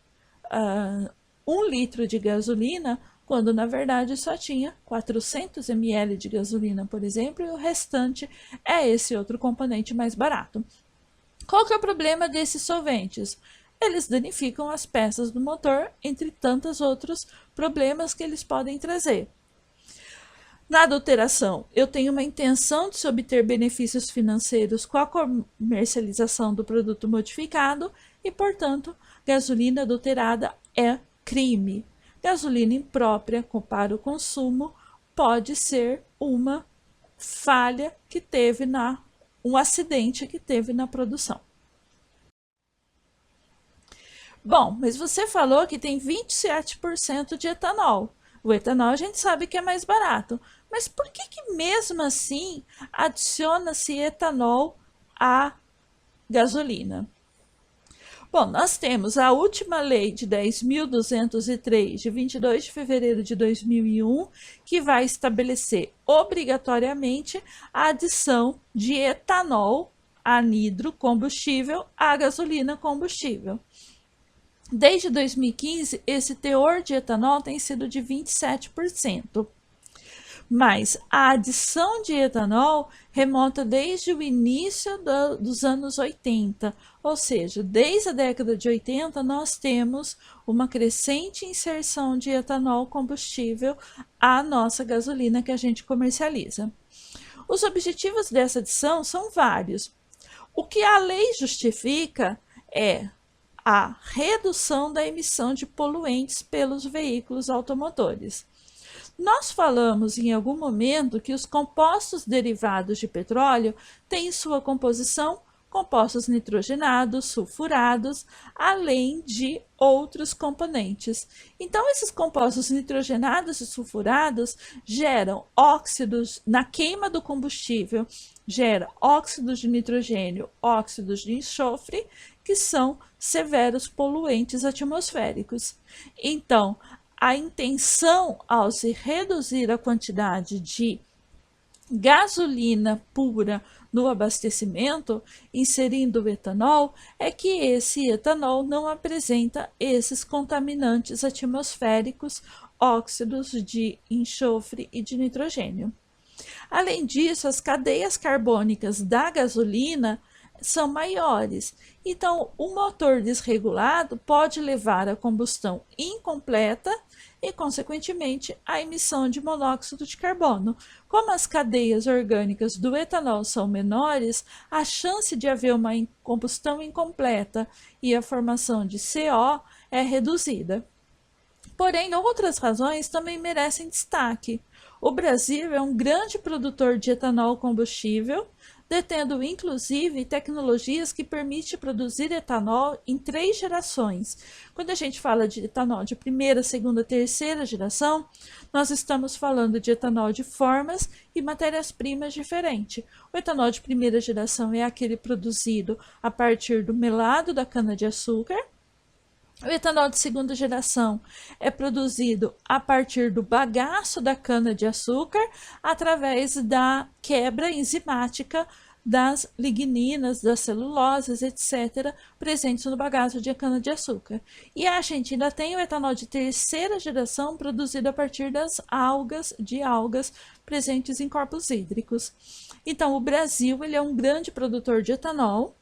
litro de gasolina, quando na verdade só tinha 400 ml de gasolina, por exemplo, e o restante é esse outro componente mais barato. Qual que é o problema desses solventes? Eles danificam as peças do motor, entre tantos outros problemas que eles podem trazer. Na adulteração, eu tenho uma intenção de se obter benefícios financeiros com a comercialização do produto modificado e, portanto, gasolina adulterada é crime. Gasolina imprópria para o consumo pode ser uma falha que teve um acidente que teve na produção. Bom, mas você falou que tem 27% de etanol. O etanol a gente sabe que é mais barato, mas por que mesmo assim adiciona-se etanol à gasolina? Bom, nós temos a última lei de 10.203, de 22 de fevereiro de 2001, que vai estabelecer obrigatoriamente a adição de etanol anidro combustível à gasolina combustível. Desde 2015, esse teor de etanol tem sido de 27%. Mas a adição de etanol remonta desde o início dos anos 80, ou seja, desde a década de 80 nós temos uma crescente inserção de etanol combustível à nossa gasolina que a gente comercializa. Os objetivos dessa adição são vários. O que a lei justifica é a redução da emissão de poluentes pelos veículos automotores. Nós falamos em algum momento que os compostos derivados de petróleo têm em sua composição compostos nitrogenados, sulfurados, além de outros componentes. Então, esses compostos nitrogenados e sulfurados geram óxidos na queima do combustível, gera óxidos de nitrogênio, óxidos de enxofre, que são severos poluentes atmosféricos. Então, a intenção ao se reduzir a quantidade de gasolina pura no abastecimento, inserindo o etanol, é que esse etanol não apresenta esses contaminantes atmosféricos, óxidos de enxofre e de nitrogênio. Além disso, as cadeias carbônicas da gasolina são maiores. Então, o motor desregulado pode levar à combustão incompleta e, consequentemente, à emissão de monóxido de carbono. Como as cadeias orgânicas do etanol são menores, a chance de haver uma combustão incompleta e a formação de CO é reduzida. Porém, outras razões também merecem destaque. O Brasil é um grande produtor de etanol combustível, detendo inclusive tecnologias que permitem produzir etanol em 3 gerações. Quando a gente fala de etanol de primeira, segunda, terceira geração, nós estamos falando de etanol de formas e matérias-primas diferentes. O etanol de primeira geração é aquele produzido a partir do melado da cana-de-açúcar. O etanol de segunda geração é produzido a partir do bagaço da cana-de-açúcar através da quebra enzimática das ligninas, das celuloses, etc., presentes no bagaço de cana-de-açúcar. E a gente ainda tem o etanol de terceira geração produzido a partir das algas presentes em corpos hídricos. Então, o Brasil ele é um grande produtor de etanol.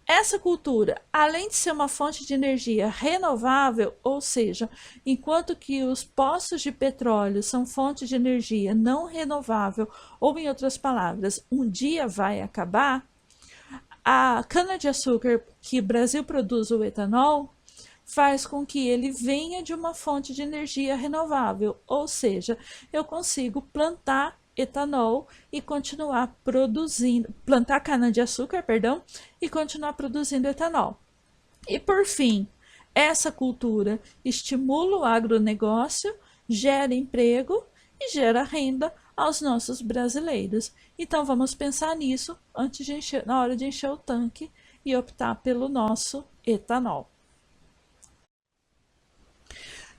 Essa cultura, além de ser uma fonte de energia renovável, ou seja, enquanto que os poços de petróleo são fontes de energia não renovável, ou em outras palavras, um dia vai acabar, a cana-de-açúcar que o Brasil produz o etanol faz com que ele venha de uma fonte de energia renovável, ou seja, eu consigo plantar etanol e continuar produzindo, plantar cana-de-açúcar, e continuar produzindo etanol. E por fim, essa cultura estimula o agronegócio, gera emprego e gera renda aos nossos brasileiros. Então vamos pensar nisso na hora de encher o tanque e optar pelo nosso etanol.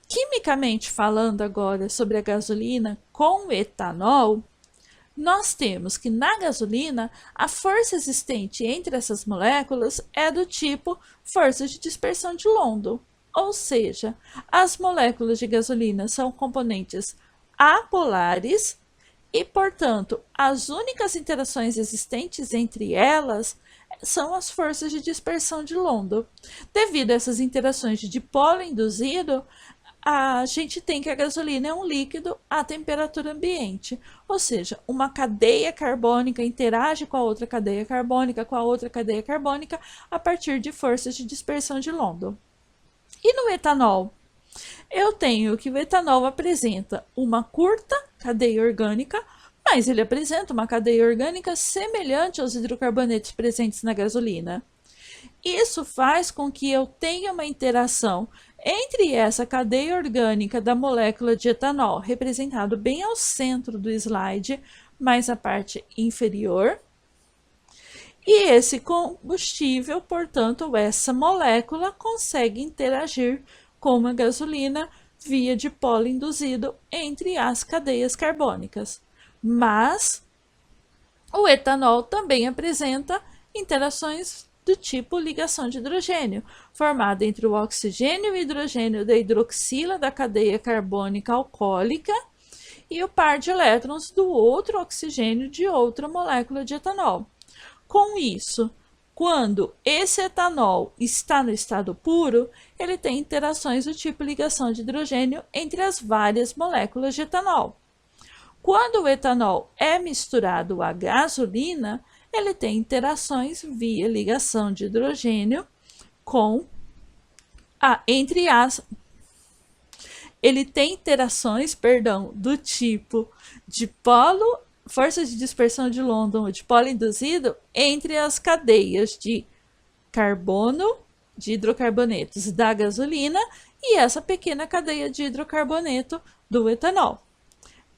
Quimicamente falando agora sobre a gasolina com etanol, nós temos que na gasolina a força existente entre essas moléculas é do tipo força de dispersão de London, Ou seja, as moléculas de gasolina são componentes apolares e, portanto, as únicas interações existentes entre elas são as forças de dispersão de London. Devido a essas interações de dipolo induzido, a gente tem que a gasolina é um líquido à temperatura ambiente, ou seja, uma cadeia carbônica interage com a outra cadeia carbônica, com a outra cadeia carbônica, a partir de forças de dispersão de London. E no etanol? Eu tenho que o etanol apresenta uma curta cadeia orgânica, mas ele apresenta uma cadeia orgânica semelhante aos hidrocarbonetos presentes na gasolina. Isso faz com que eu tenha uma interação entre essa cadeia orgânica da molécula de etanol, representado bem ao centro do slide, mais a parte inferior, e esse combustível, portanto, essa molécula consegue interagir com a gasolina via dipolo induzido entre as cadeias carbônicas. Mas o etanol também apresenta interações do tipo ligação de hidrogênio, formada entre o oxigênio e o hidrogênio da hidroxila da cadeia carbônica alcoólica e o par de elétrons do outro oxigênio de outra molécula de etanol. Com isso, quando esse etanol está no estado puro, ele tem interações do tipo ligação de hidrogênio entre as várias moléculas de etanol. Quando o etanol é misturado à gasolina, ele tem interações via ligação de hidrogênio com ele tem interações, do tipo dipolo, forças de dispersão de London, dipolo induzido entre as cadeias de carbono, de hidrocarbonetos da gasolina e essa pequena cadeia de hidrocarboneto do etanol.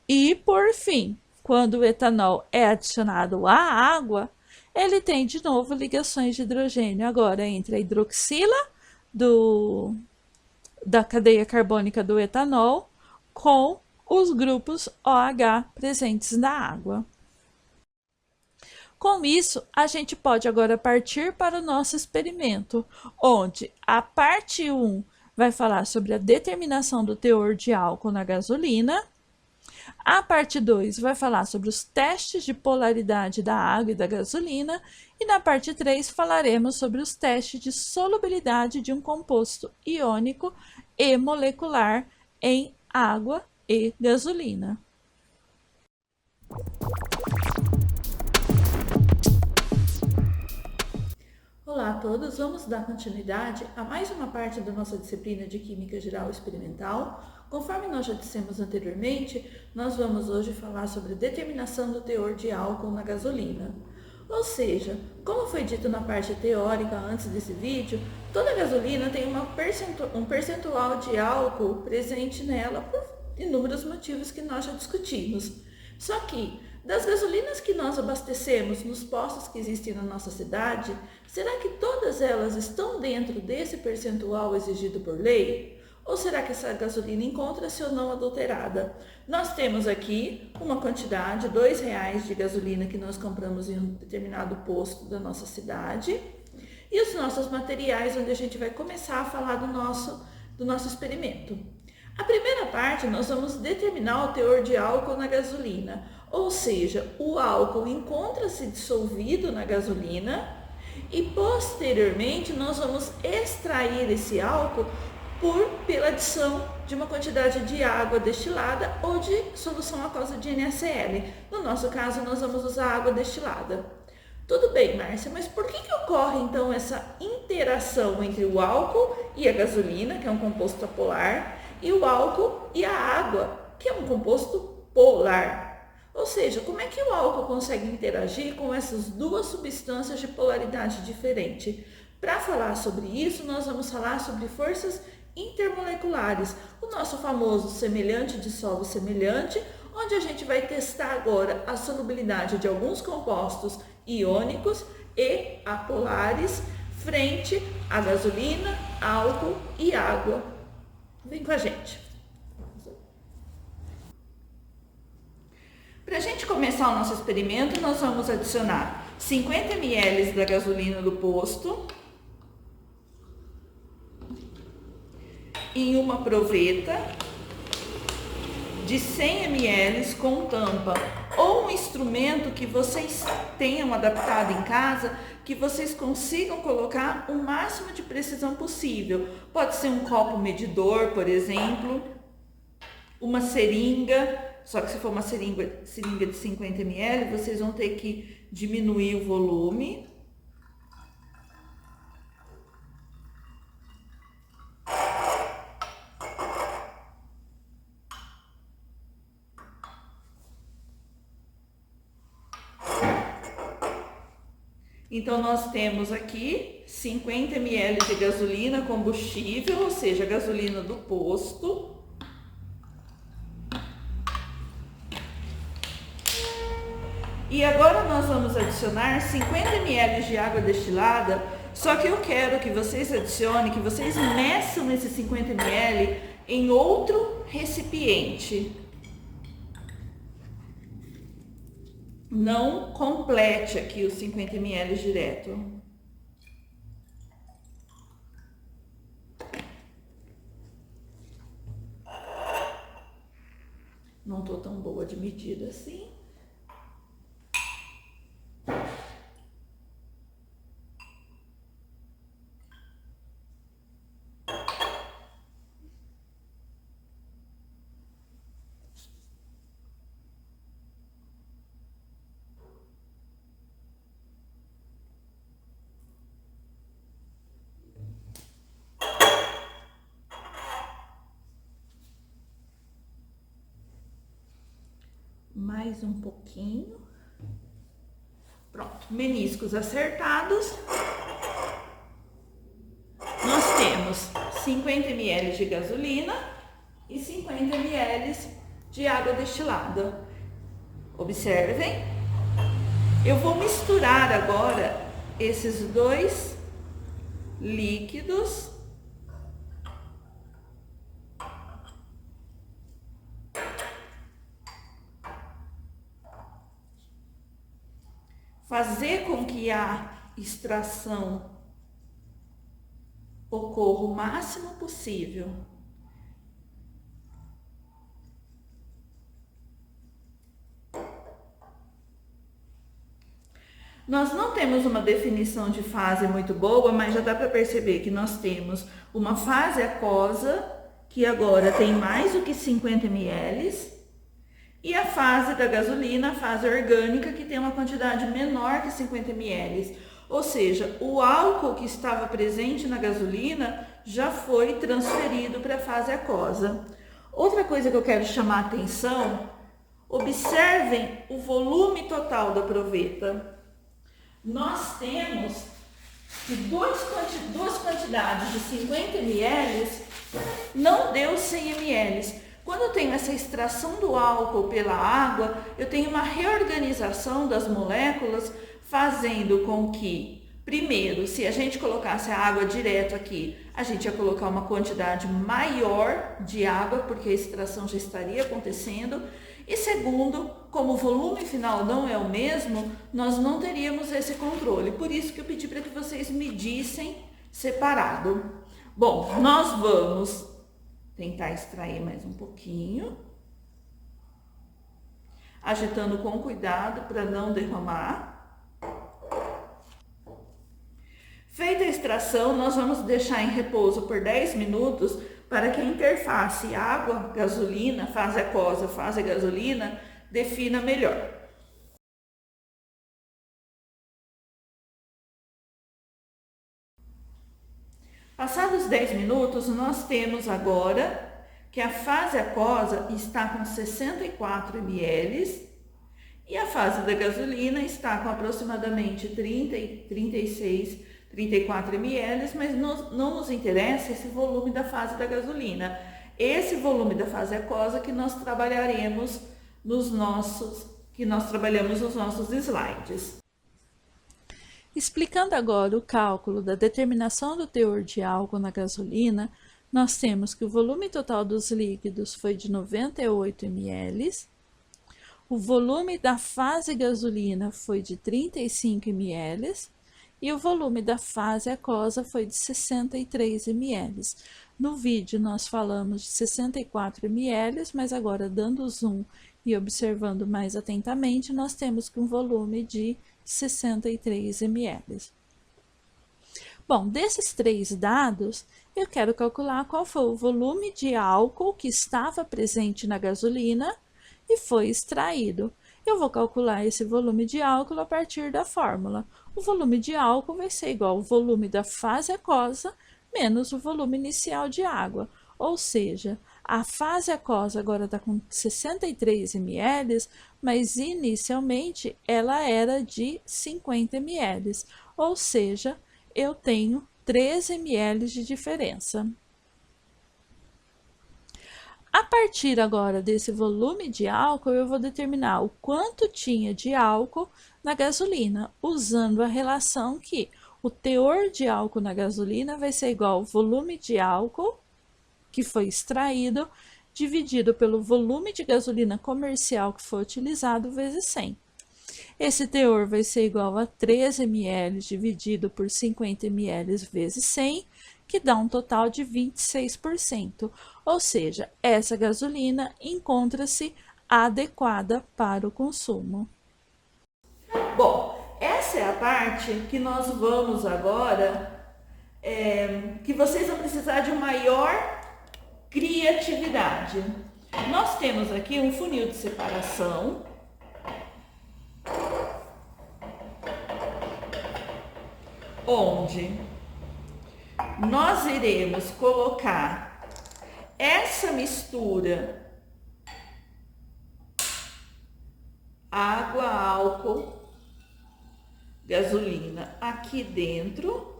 E, por fim, quando o etanol é adicionado à água, ele tem de novo ligações de hidrogênio agora entre a hidroxila da cadeia carbônica do etanol com os grupos OH presentes na água. Com isso, a gente pode agora partir para o nosso experimento, onde a parte 1 vai falar sobre a determinação do teor de álcool na gasolina. A parte 2 vai falar sobre os testes de polaridade da água e da gasolina. E na parte 3 falaremos sobre os testes de solubilidade de um composto iônico e molecular em água e gasolina. Olá a todos, vamos dar continuidade a mais uma parte da nossa disciplina de Química Geral Experimental. Conforme nós já dissemos anteriormente, nós vamos hoje falar sobre a determinação do teor de álcool na gasolina. Ou seja, como foi dito na parte teórica antes desse vídeo, toda gasolina tem um percentual de álcool presente nela por inúmeros motivos que nós já discutimos. Só que, das gasolinas que nós abastecemos nos postos que existem na nossa cidade, será que todas elas estão dentro desse percentual exigido por lei? Ou será que essa gasolina encontra-se ou não adulterada? Nós temos aqui uma quantidade, R$2 de gasolina que nós compramos em um determinado posto da nossa cidade e os nossos materiais, onde a gente vai começar a falar do nosso experimento. A primeira parte, nós vamos determinar o teor de álcool na gasolina, ou seja, o álcool encontra-se dissolvido na gasolina e posteriormente nós vamos extrair esse álcool pela adição de uma quantidade de água destilada ou de solução aquosa de NaCl. No nosso caso, nós vamos usar água destilada. Tudo bem, Márcia, mas por que ocorre então essa interação entre o álcool e a gasolina, que é um composto apolar, e o álcool e a água, que é um composto polar? Ou seja, como é que o álcool consegue interagir com essas duas substâncias de polaridade diferente? Para falar sobre isso, nós vamos falar sobre forças intermoleculares, o nosso famoso semelhante dissolve semelhante, onde a gente vai testar agora a solubilidade de alguns compostos iônicos e apolares frente à gasolina, álcool e água. Vem com a gente. Para a gente começar o nosso experimento, nós vamos adicionar 50 ml da gasolina do posto, em uma proveta de 100 ml com tampa, ou um instrumento que vocês tenham adaptado em casa, que vocês consigam colocar o máximo de precisão possível. Pode ser um copo medidor, por exemplo, uma seringa, só que se for uma seringa de 50 ml, vocês vão ter que diminuir o volume. Então, nós temos aqui 50 ml de gasolina combustível, ou seja, gasolina do posto. E agora nós vamos adicionar 50 ml de água destilada, só que eu quero que vocês adicionem, que vocês meçam esses 50 ml em outro recipiente. Não complete aqui os 50 ml direto. Não tô tão boa de medida assim. Mais um pouquinho. Pronto, meniscos acertados. Nós temos 50 ml de gasolina e 50 ml de água destilada. Observem. Eu vou misturar agora esses dois líquidos. Fazer com que a extração ocorra o máximo possível. Nós não temos uma definição de fase muito boa, mas já dá para perceber que nós temos uma fase aquosa, que agora tem mais do que 50 ml, e a fase da gasolina, a fase orgânica, que tem uma quantidade menor que 50 ml. Ou seja, o álcool que estava presente na gasolina já foi transferido para a fase aquosa. Outra coisa que eu quero chamar a atenção, observem o volume total da proveta. Nós temos que duas quantidades de 50 ml não deu 100 ml. Quando eu tenho essa extração do álcool pela água, eu tenho uma reorganização das moléculas, fazendo com que, primeiro, se a gente colocasse a água direto aqui, a gente ia colocar uma quantidade maior de água, porque a extração já estaria acontecendo. E segundo, como o volume final não é o mesmo, nós não teríamos esse controle. Por isso que eu pedi para que vocês medissem separado. Bom, nós vamos tentar extrair mais um pouquinho, agitando com cuidado para não derramar. Feita a extração, nós vamos deixar em repouso por 10 minutos para que a interface água-gasolina, fase aquosa, fase gasolina, defina melhor. Passados 10 minutos, nós temos agora que a fase aquosa está com 64 ml e a fase da gasolina está com aproximadamente 36, 34 ml, mas não nos interessa esse volume da fase da gasolina. Esse volume da fase aquosa que nós trabalharemos nos nossos slides. Explicando agora o cálculo da determinação do teor de álcool na gasolina, nós temos que o volume total dos líquidos foi de 98 ml, o volume da fase gasolina foi de 35 ml e o volume da fase aquosa foi de 63 ml. No vídeo nós falamos de 64 ml, mas agora dando zoom e observando mais atentamente, nós temos que um volume de 63 ml. Bom, desses três dados, eu quero calcular qual foi o volume de álcool que estava presente na gasolina e foi extraído. Eu vou calcular esse volume de álcool a partir da fórmula. O volume de álcool vai ser igual ao volume da fase aquosa menos o volume inicial de água. Ou seja, a fase aquosa agora está com 63 ml, mas inicialmente ela era de 50 ml. Ou seja, eu tenho 13 ml de diferença. A partir agora desse volume de álcool, eu vou determinar o quanto tinha de álcool na gasolina, usando a relação que o teor de álcool na gasolina vai ser igual ao volume de álcool que foi extraído, dividido pelo volume de gasolina comercial que foi utilizado, vezes 100. Esse teor vai ser igual a 13 ml dividido por 50 ml vezes 100, que dá um total de 26%. Ou seja, essa gasolina encontra-se adequada para o consumo. Bom, essa é a parte que nós vamos agora, que vocês vão precisar de maior criatividade. Nós temos aqui um funil de separação, onde nós iremos colocar essa mistura água, álcool, gasolina aqui dentro.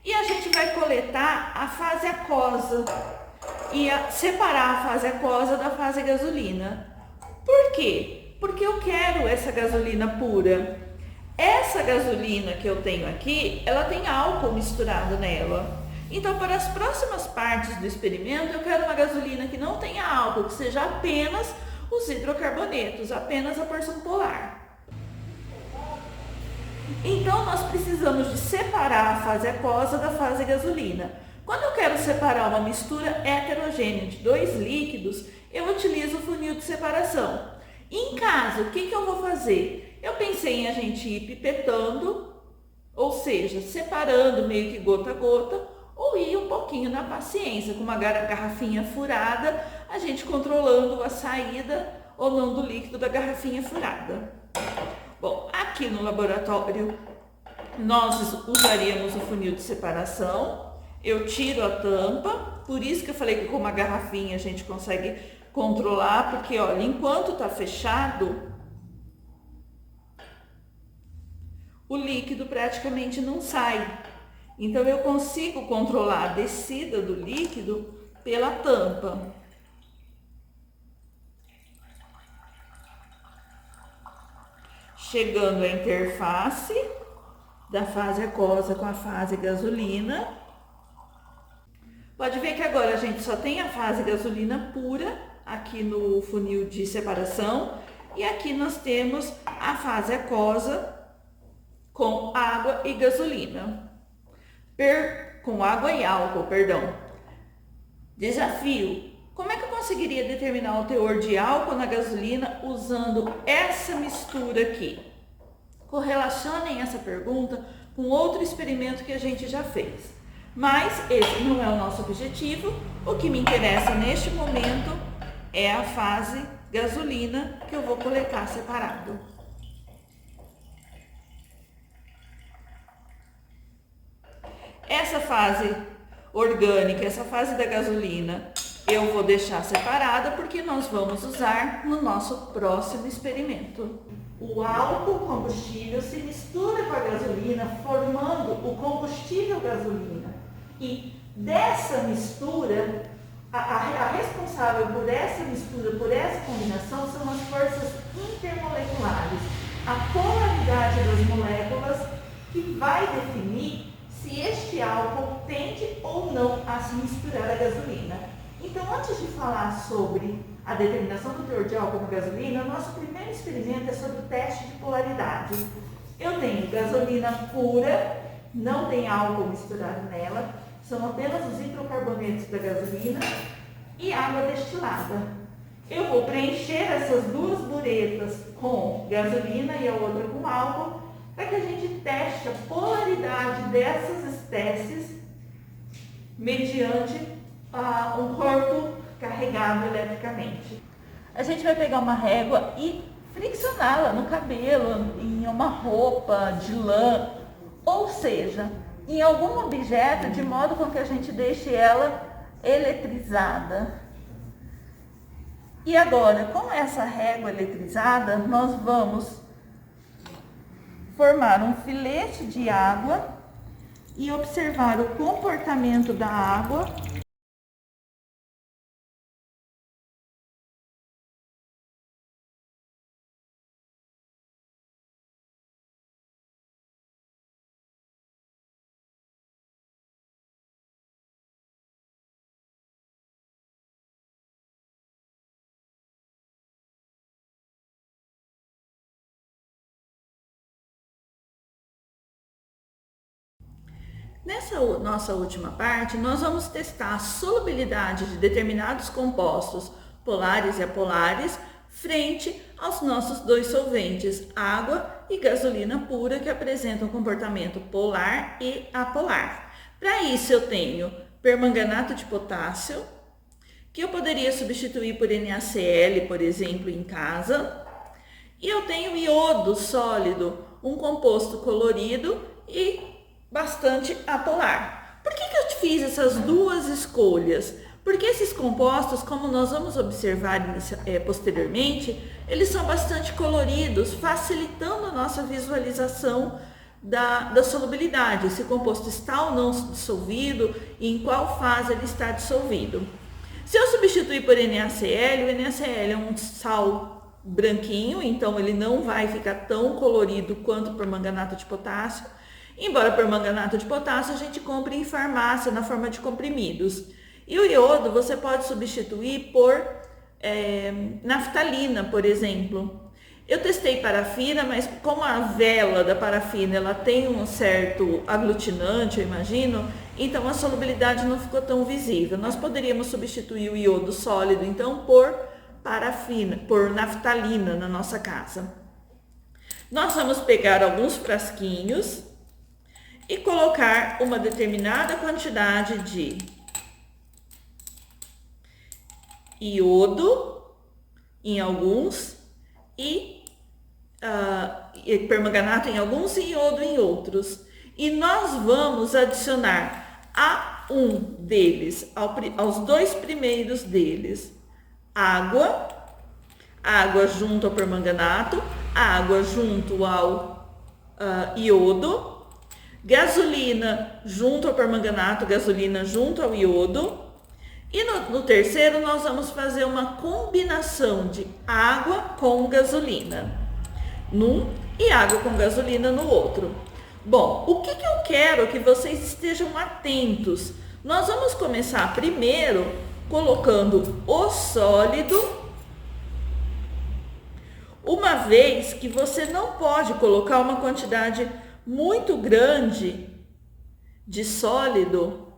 E a gente vai coletar a fase aquosa e separar a fase aquosa da fase gasolina. Por quê? Porque eu quero essa gasolina pura. Essa gasolina que eu tenho aqui, ela tem álcool misturado nela. Então, para as próximas partes do experimento, eu quero uma gasolina que não tenha álcool, que seja apenas os hidrocarbonetos, apenas a porção polar. Então, nós precisamos de separar a fase aquosa da fase gasolina. Quando eu quero separar uma mistura heterogênea de dois líquidos, eu utilizo o funil de separação. Em caso, o que eu vou fazer? Eu pensei em a gente ir pipetando, ou seja, separando meio que gota a gota, ou ir um pouquinho na paciência, com uma garrafinha furada, a gente controlando a saída ou não do líquido da garrafinha furada. Bom, aqui no laboratório nós usaríamos o funil de separação. Eu tiro a tampa, por isso que eu falei que com uma garrafinha a gente consegue controlar, porque olha, enquanto tá fechado, o líquido praticamente não sai. Então eu consigo controlar a descida do líquido pela tampa. Chegando à interface da fase aquosa com a fase gasolina. Pode ver que agora a gente só tem a fase gasolina pura aqui no funil de separação. E aqui nós temos a fase aquosa com água e gasolina. Com água e álcool, perdão. Desafio. Como é que eu conseguiria determinar o teor de álcool na gasolina usando essa mistura aqui? Correlacionem essa pergunta com outro experimento que a gente já fez. Mas esse não é o nosso objetivo. O que me interessa neste momento é a fase gasolina que eu vou coletar separado. Essa fase orgânica, essa fase da gasolina, eu vou deixar separada porque nós vamos usar no nosso próximo experimento. O álcool combustível se mistura com a gasolina, formando o combustível gasolina. E dessa mistura, a responsável por essa mistura, por essa combinação, são as forças intermoleculares. A polaridade das moléculas que vai definir se este álcool tende ou não a se misturar à gasolina. Então, antes de falar sobre a determinação do teor de álcool na gasolina, o nosso primeiro experimento é sobre o teste de polaridade. Eu tenho gasolina pura, não tem álcool misturado nela, são apenas os hidrocarbonetos da gasolina e água destilada. Eu vou preencher essas duas buretas com gasolina e a outra com álcool, para que a gente teste a polaridade dessas espécies mediante um corpo carregado eletricamente. A gente vai pegar uma régua e friccioná-la no cabelo, em uma roupa de lã, ou seja, em algum objeto, de modo com que a gente deixe ela eletrizada. E agora, com essa régua eletrizada, nós vamos formar um filete de água e observar o comportamento da água . Nessa nossa última parte, nós vamos testar a solubilidade de determinados compostos polares e apolares frente aos nossos dois solventes, água e gasolina pura, que apresentam comportamento polar e apolar. Para isso eu tenho permanganato de potássio, que eu poderia substituir por NaCl, por exemplo, em casa. E eu tenho iodo sólido, um composto colorido e bastante apolar. Por que eu fiz essas duas escolhas? Porque esses compostos, como nós vamos observar posteriormente, eles são bastante coloridos, facilitando a nossa visualização da solubilidade. Se o composto está ou não dissolvido e em qual fase ele está dissolvido. Se eu substituir por NaCl, o NaCl é um sal branquinho, então ele não vai ficar tão colorido quanto o permanganato de potássio. Embora o permanganato de potássio a gente compre em farmácia na forma de comprimidos. E o iodo você pode substituir por naftalina, por exemplo. Eu testei parafina, mas como a vela da parafina ela tem um certo aglutinante, eu imagino, então a solubilidade não ficou tão visível. Nós poderíamos substituir o iodo sólido, então, por parafina, por naftalina na nossa casa. Nós vamos pegar alguns frasquinhos e colocar uma determinada quantidade de iodo em alguns e permanganato em alguns e iodo em outros. E nós vamos adicionar a um deles, aos dois primeiros deles, água junto ao permanganato, água junto ao iodo, gasolina junto ao permanganato, gasolina junto ao iodo. E no terceiro nós vamos fazer uma combinação de água com gasolina num e água com gasolina no outro. Bom, o que eu quero que vocês estejam atentos? Nós vamos começar primeiro colocando o sólido, uma vez que você não pode colocar uma quantidade muito grande de sólido,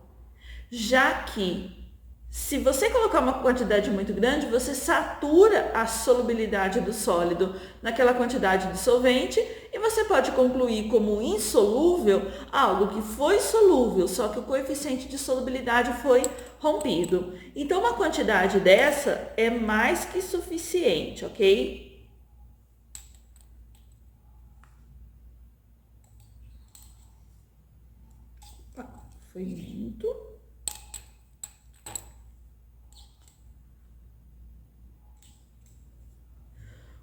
já que se você colocar uma quantidade muito grande, você satura a solubilidade do sólido naquela quantidade de solvente e você pode concluir como insolúvel algo que foi solúvel, só que o coeficiente de solubilidade foi rompido. Então, uma quantidade dessa é mais que suficiente, ok? Foi muito.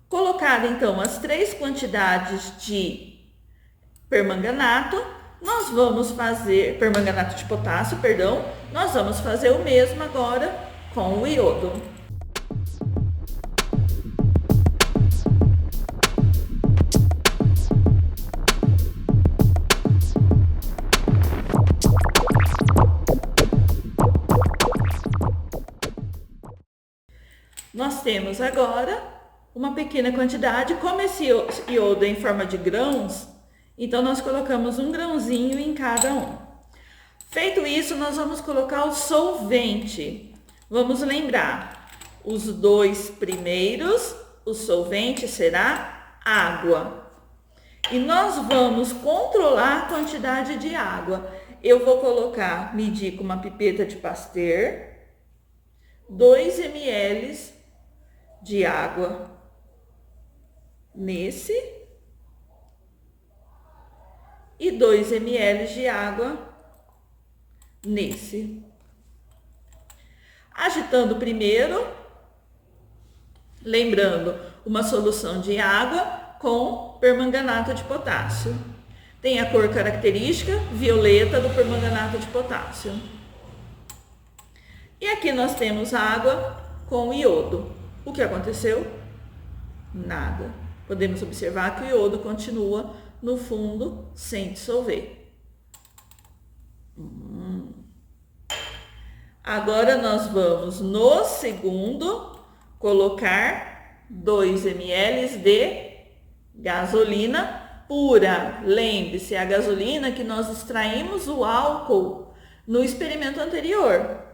Colocado então as três quantidades de permanganato, nós vamos fazer, permanganato de potássio, perdão, nós vamos fazer o mesmo agora com o iodo. Nós temos agora uma pequena quantidade. Como esse iodo é em forma de grãos, Então, nós colocamos um grãozinho em cada um. Feito isso, nós vamos colocar o solvente. Vamos lembrar, os dois primeiros, o solvente será água. E nós vamos controlar a quantidade de água. Eu vou colocar, medir com uma pipeta de Pasteur, 2 ml de água nesse e 2 ml de água nesse. Agitando primeiro, lembrando, uma solução de água com permanganato de potássio. Tem a cor característica violeta do permanganato de potássio. E aqui nós temos água com iodo. O que aconteceu? Nada. Podemos observar que o iodo continua no fundo sem dissolver. Agora nós vamos no segundo colocar 2 ml de gasolina pura. Lembre-se, a gasolina que nós extraímos o álcool no experimento anterior.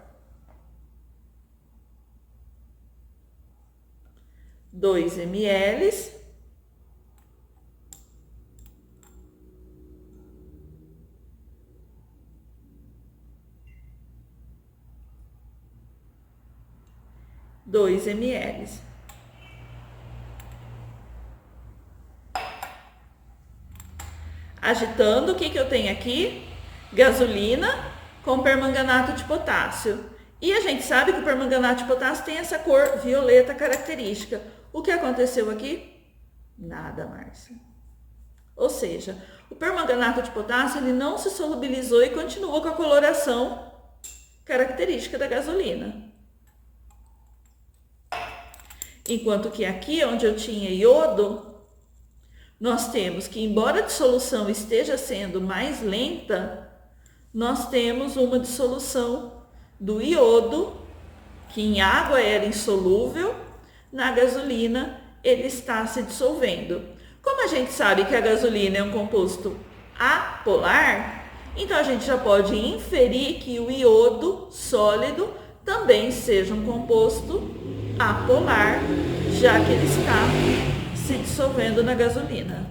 2 ml. Agitando, o que eu tenho aqui? Gasolina com permanganato de potássio. E a gente sabe que o permanganato de potássio tem essa cor violeta característica. O que aconteceu aqui? Nada, Márcia. Ou seja, o permanganato de potássio ele não se solubilizou e continuou com a coloração característica da gasolina. Enquanto que aqui, onde eu tinha iodo, nós temos que, embora a dissolução esteja sendo mais lenta, nós temos uma dissolução do iodo, que em água era insolúvel, na gasolina ele está se dissolvendo. Como a gente sabe que a gasolina é um composto apolar, então a gente já pode inferir que o iodo sólido também seja um composto apolar, já que ele está se dissolvendo na gasolina.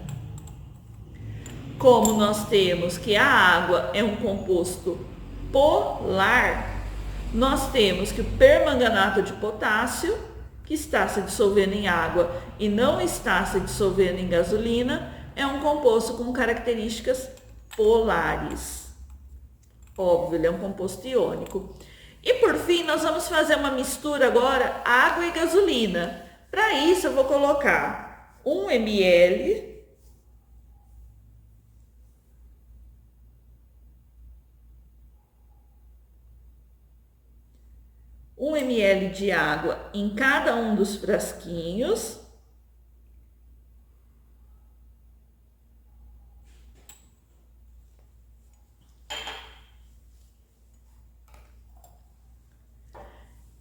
Como nós temos que a água é um composto polar, nós temos que o permanganato de potássio, que está se dissolvendo em água e não está se dissolvendo em gasolina, é um composto com características polares. Óbvio, ele é um composto iônico. E por fim, nós vamos fazer uma mistura agora, água e gasolina. Para isso, eu vou colocar 1 ml de água em cada um dos frasquinhos.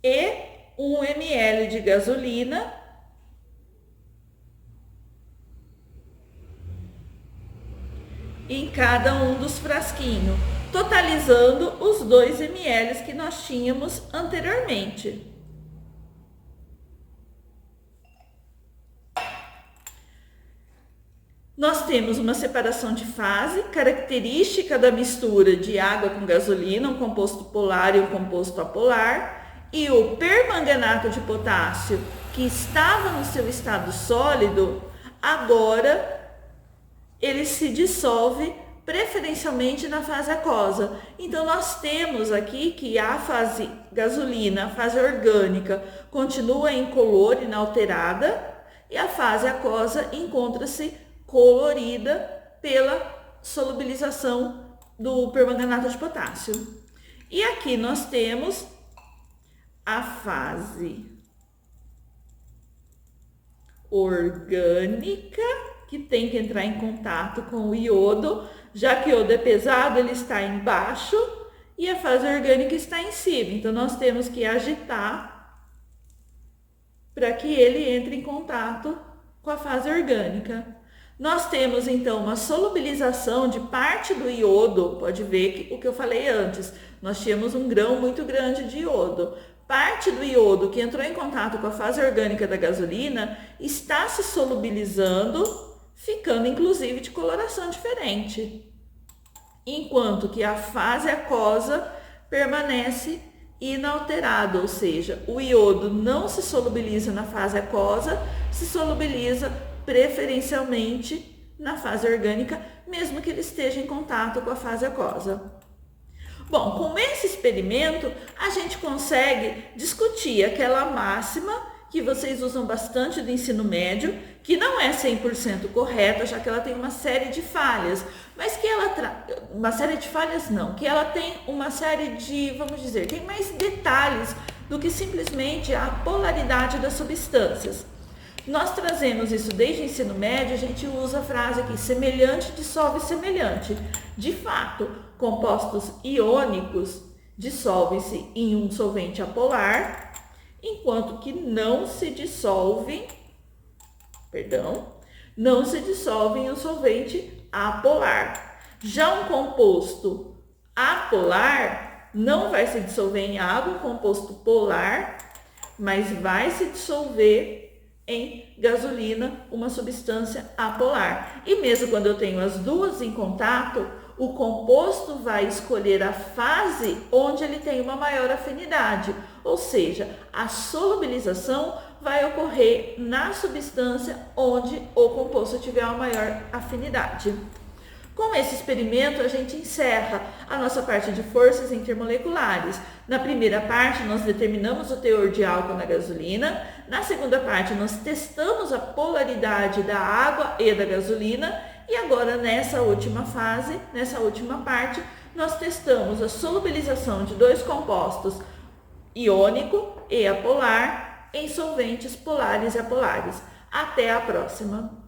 E 1 ml de gasolina em cada um dos frasquinhos, totalizando os 2 ml que nós tínhamos anteriormente. Nós temos uma separação de fase, característica da mistura de água com gasolina, um composto polar e um composto apolar, e o permanganato de potássio, que estava no seu estado sólido, agora ele se dissolve preferencialmente na fase aquosa. Então, nós temos aqui que a fase gasolina, a fase orgânica, continua incolor, inalterada, e a fase aquosa encontra-se colorida pela solubilização do permanganato de potássio. E aqui nós temos a fase orgânica, que tem que entrar em contato com o iodo, já que o iodo é pesado, ele está embaixo e a fase orgânica está em cima. Então, nós temos que agitar para que ele entre em contato com a fase orgânica. Nós temos então uma solubilização de parte do iodo, pode ver que o que eu falei antes, nós tínhamos um grão muito grande de iodo. Parte do iodo que entrou em contato com a fase orgânica da gasolina está se solubilizando, ficando inclusive de coloração diferente. Enquanto que a fase aquosa permanece inalterada, ou seja, o iodo não se solubiliza na fase aquosa, se solubiliza preferencialmente na fase orgânica, mesmo que ele esteja em contato com a fase aquosa. Bom, com esse experimento, a gente consegue discutir aquela máxima que vocês usam bastante do ensino médio, que não é 100% correta, já que ela tem uma série de falhas, mas que uma série de falhas não, que ela tem uma série de, vamos dizer, tem mais detalhes do que simplesmente a polaridade das substâncias. Nós trazemos isso desde o ensino médio, a gente usa a frase aqui, semelhante dissolve semelhante. De fato, compostos iônicos dissolvem-se em um solvente apolar, enquanto que não se dissolvem em um solvente apolar. Já um composto apolar não vai se dissolver em água, um composto polar, mas vai se dissolver em gasolina, uma substância apolar. E mesmo quando eu tenho as duas em contato, o composto vai escolher a fase onde ele tem uma maior afinidade, ou seja, a solubilização vai ocorrer na substância onde o composto tiver uma maior afinidade. Com esse experimento, a gente encerra a nossa parte de forças intermoleculares. Na primeira parte, nós determinamos o teor de álcool na gasolina. Na segunda parte, nós testamos a polaridade da água e da gasolina. E agora, nessa última fase, nessa última parte, nós testamos a solubilização de dois compostos, iônico e apolar, em solventes polares e apolares. Até a próxima!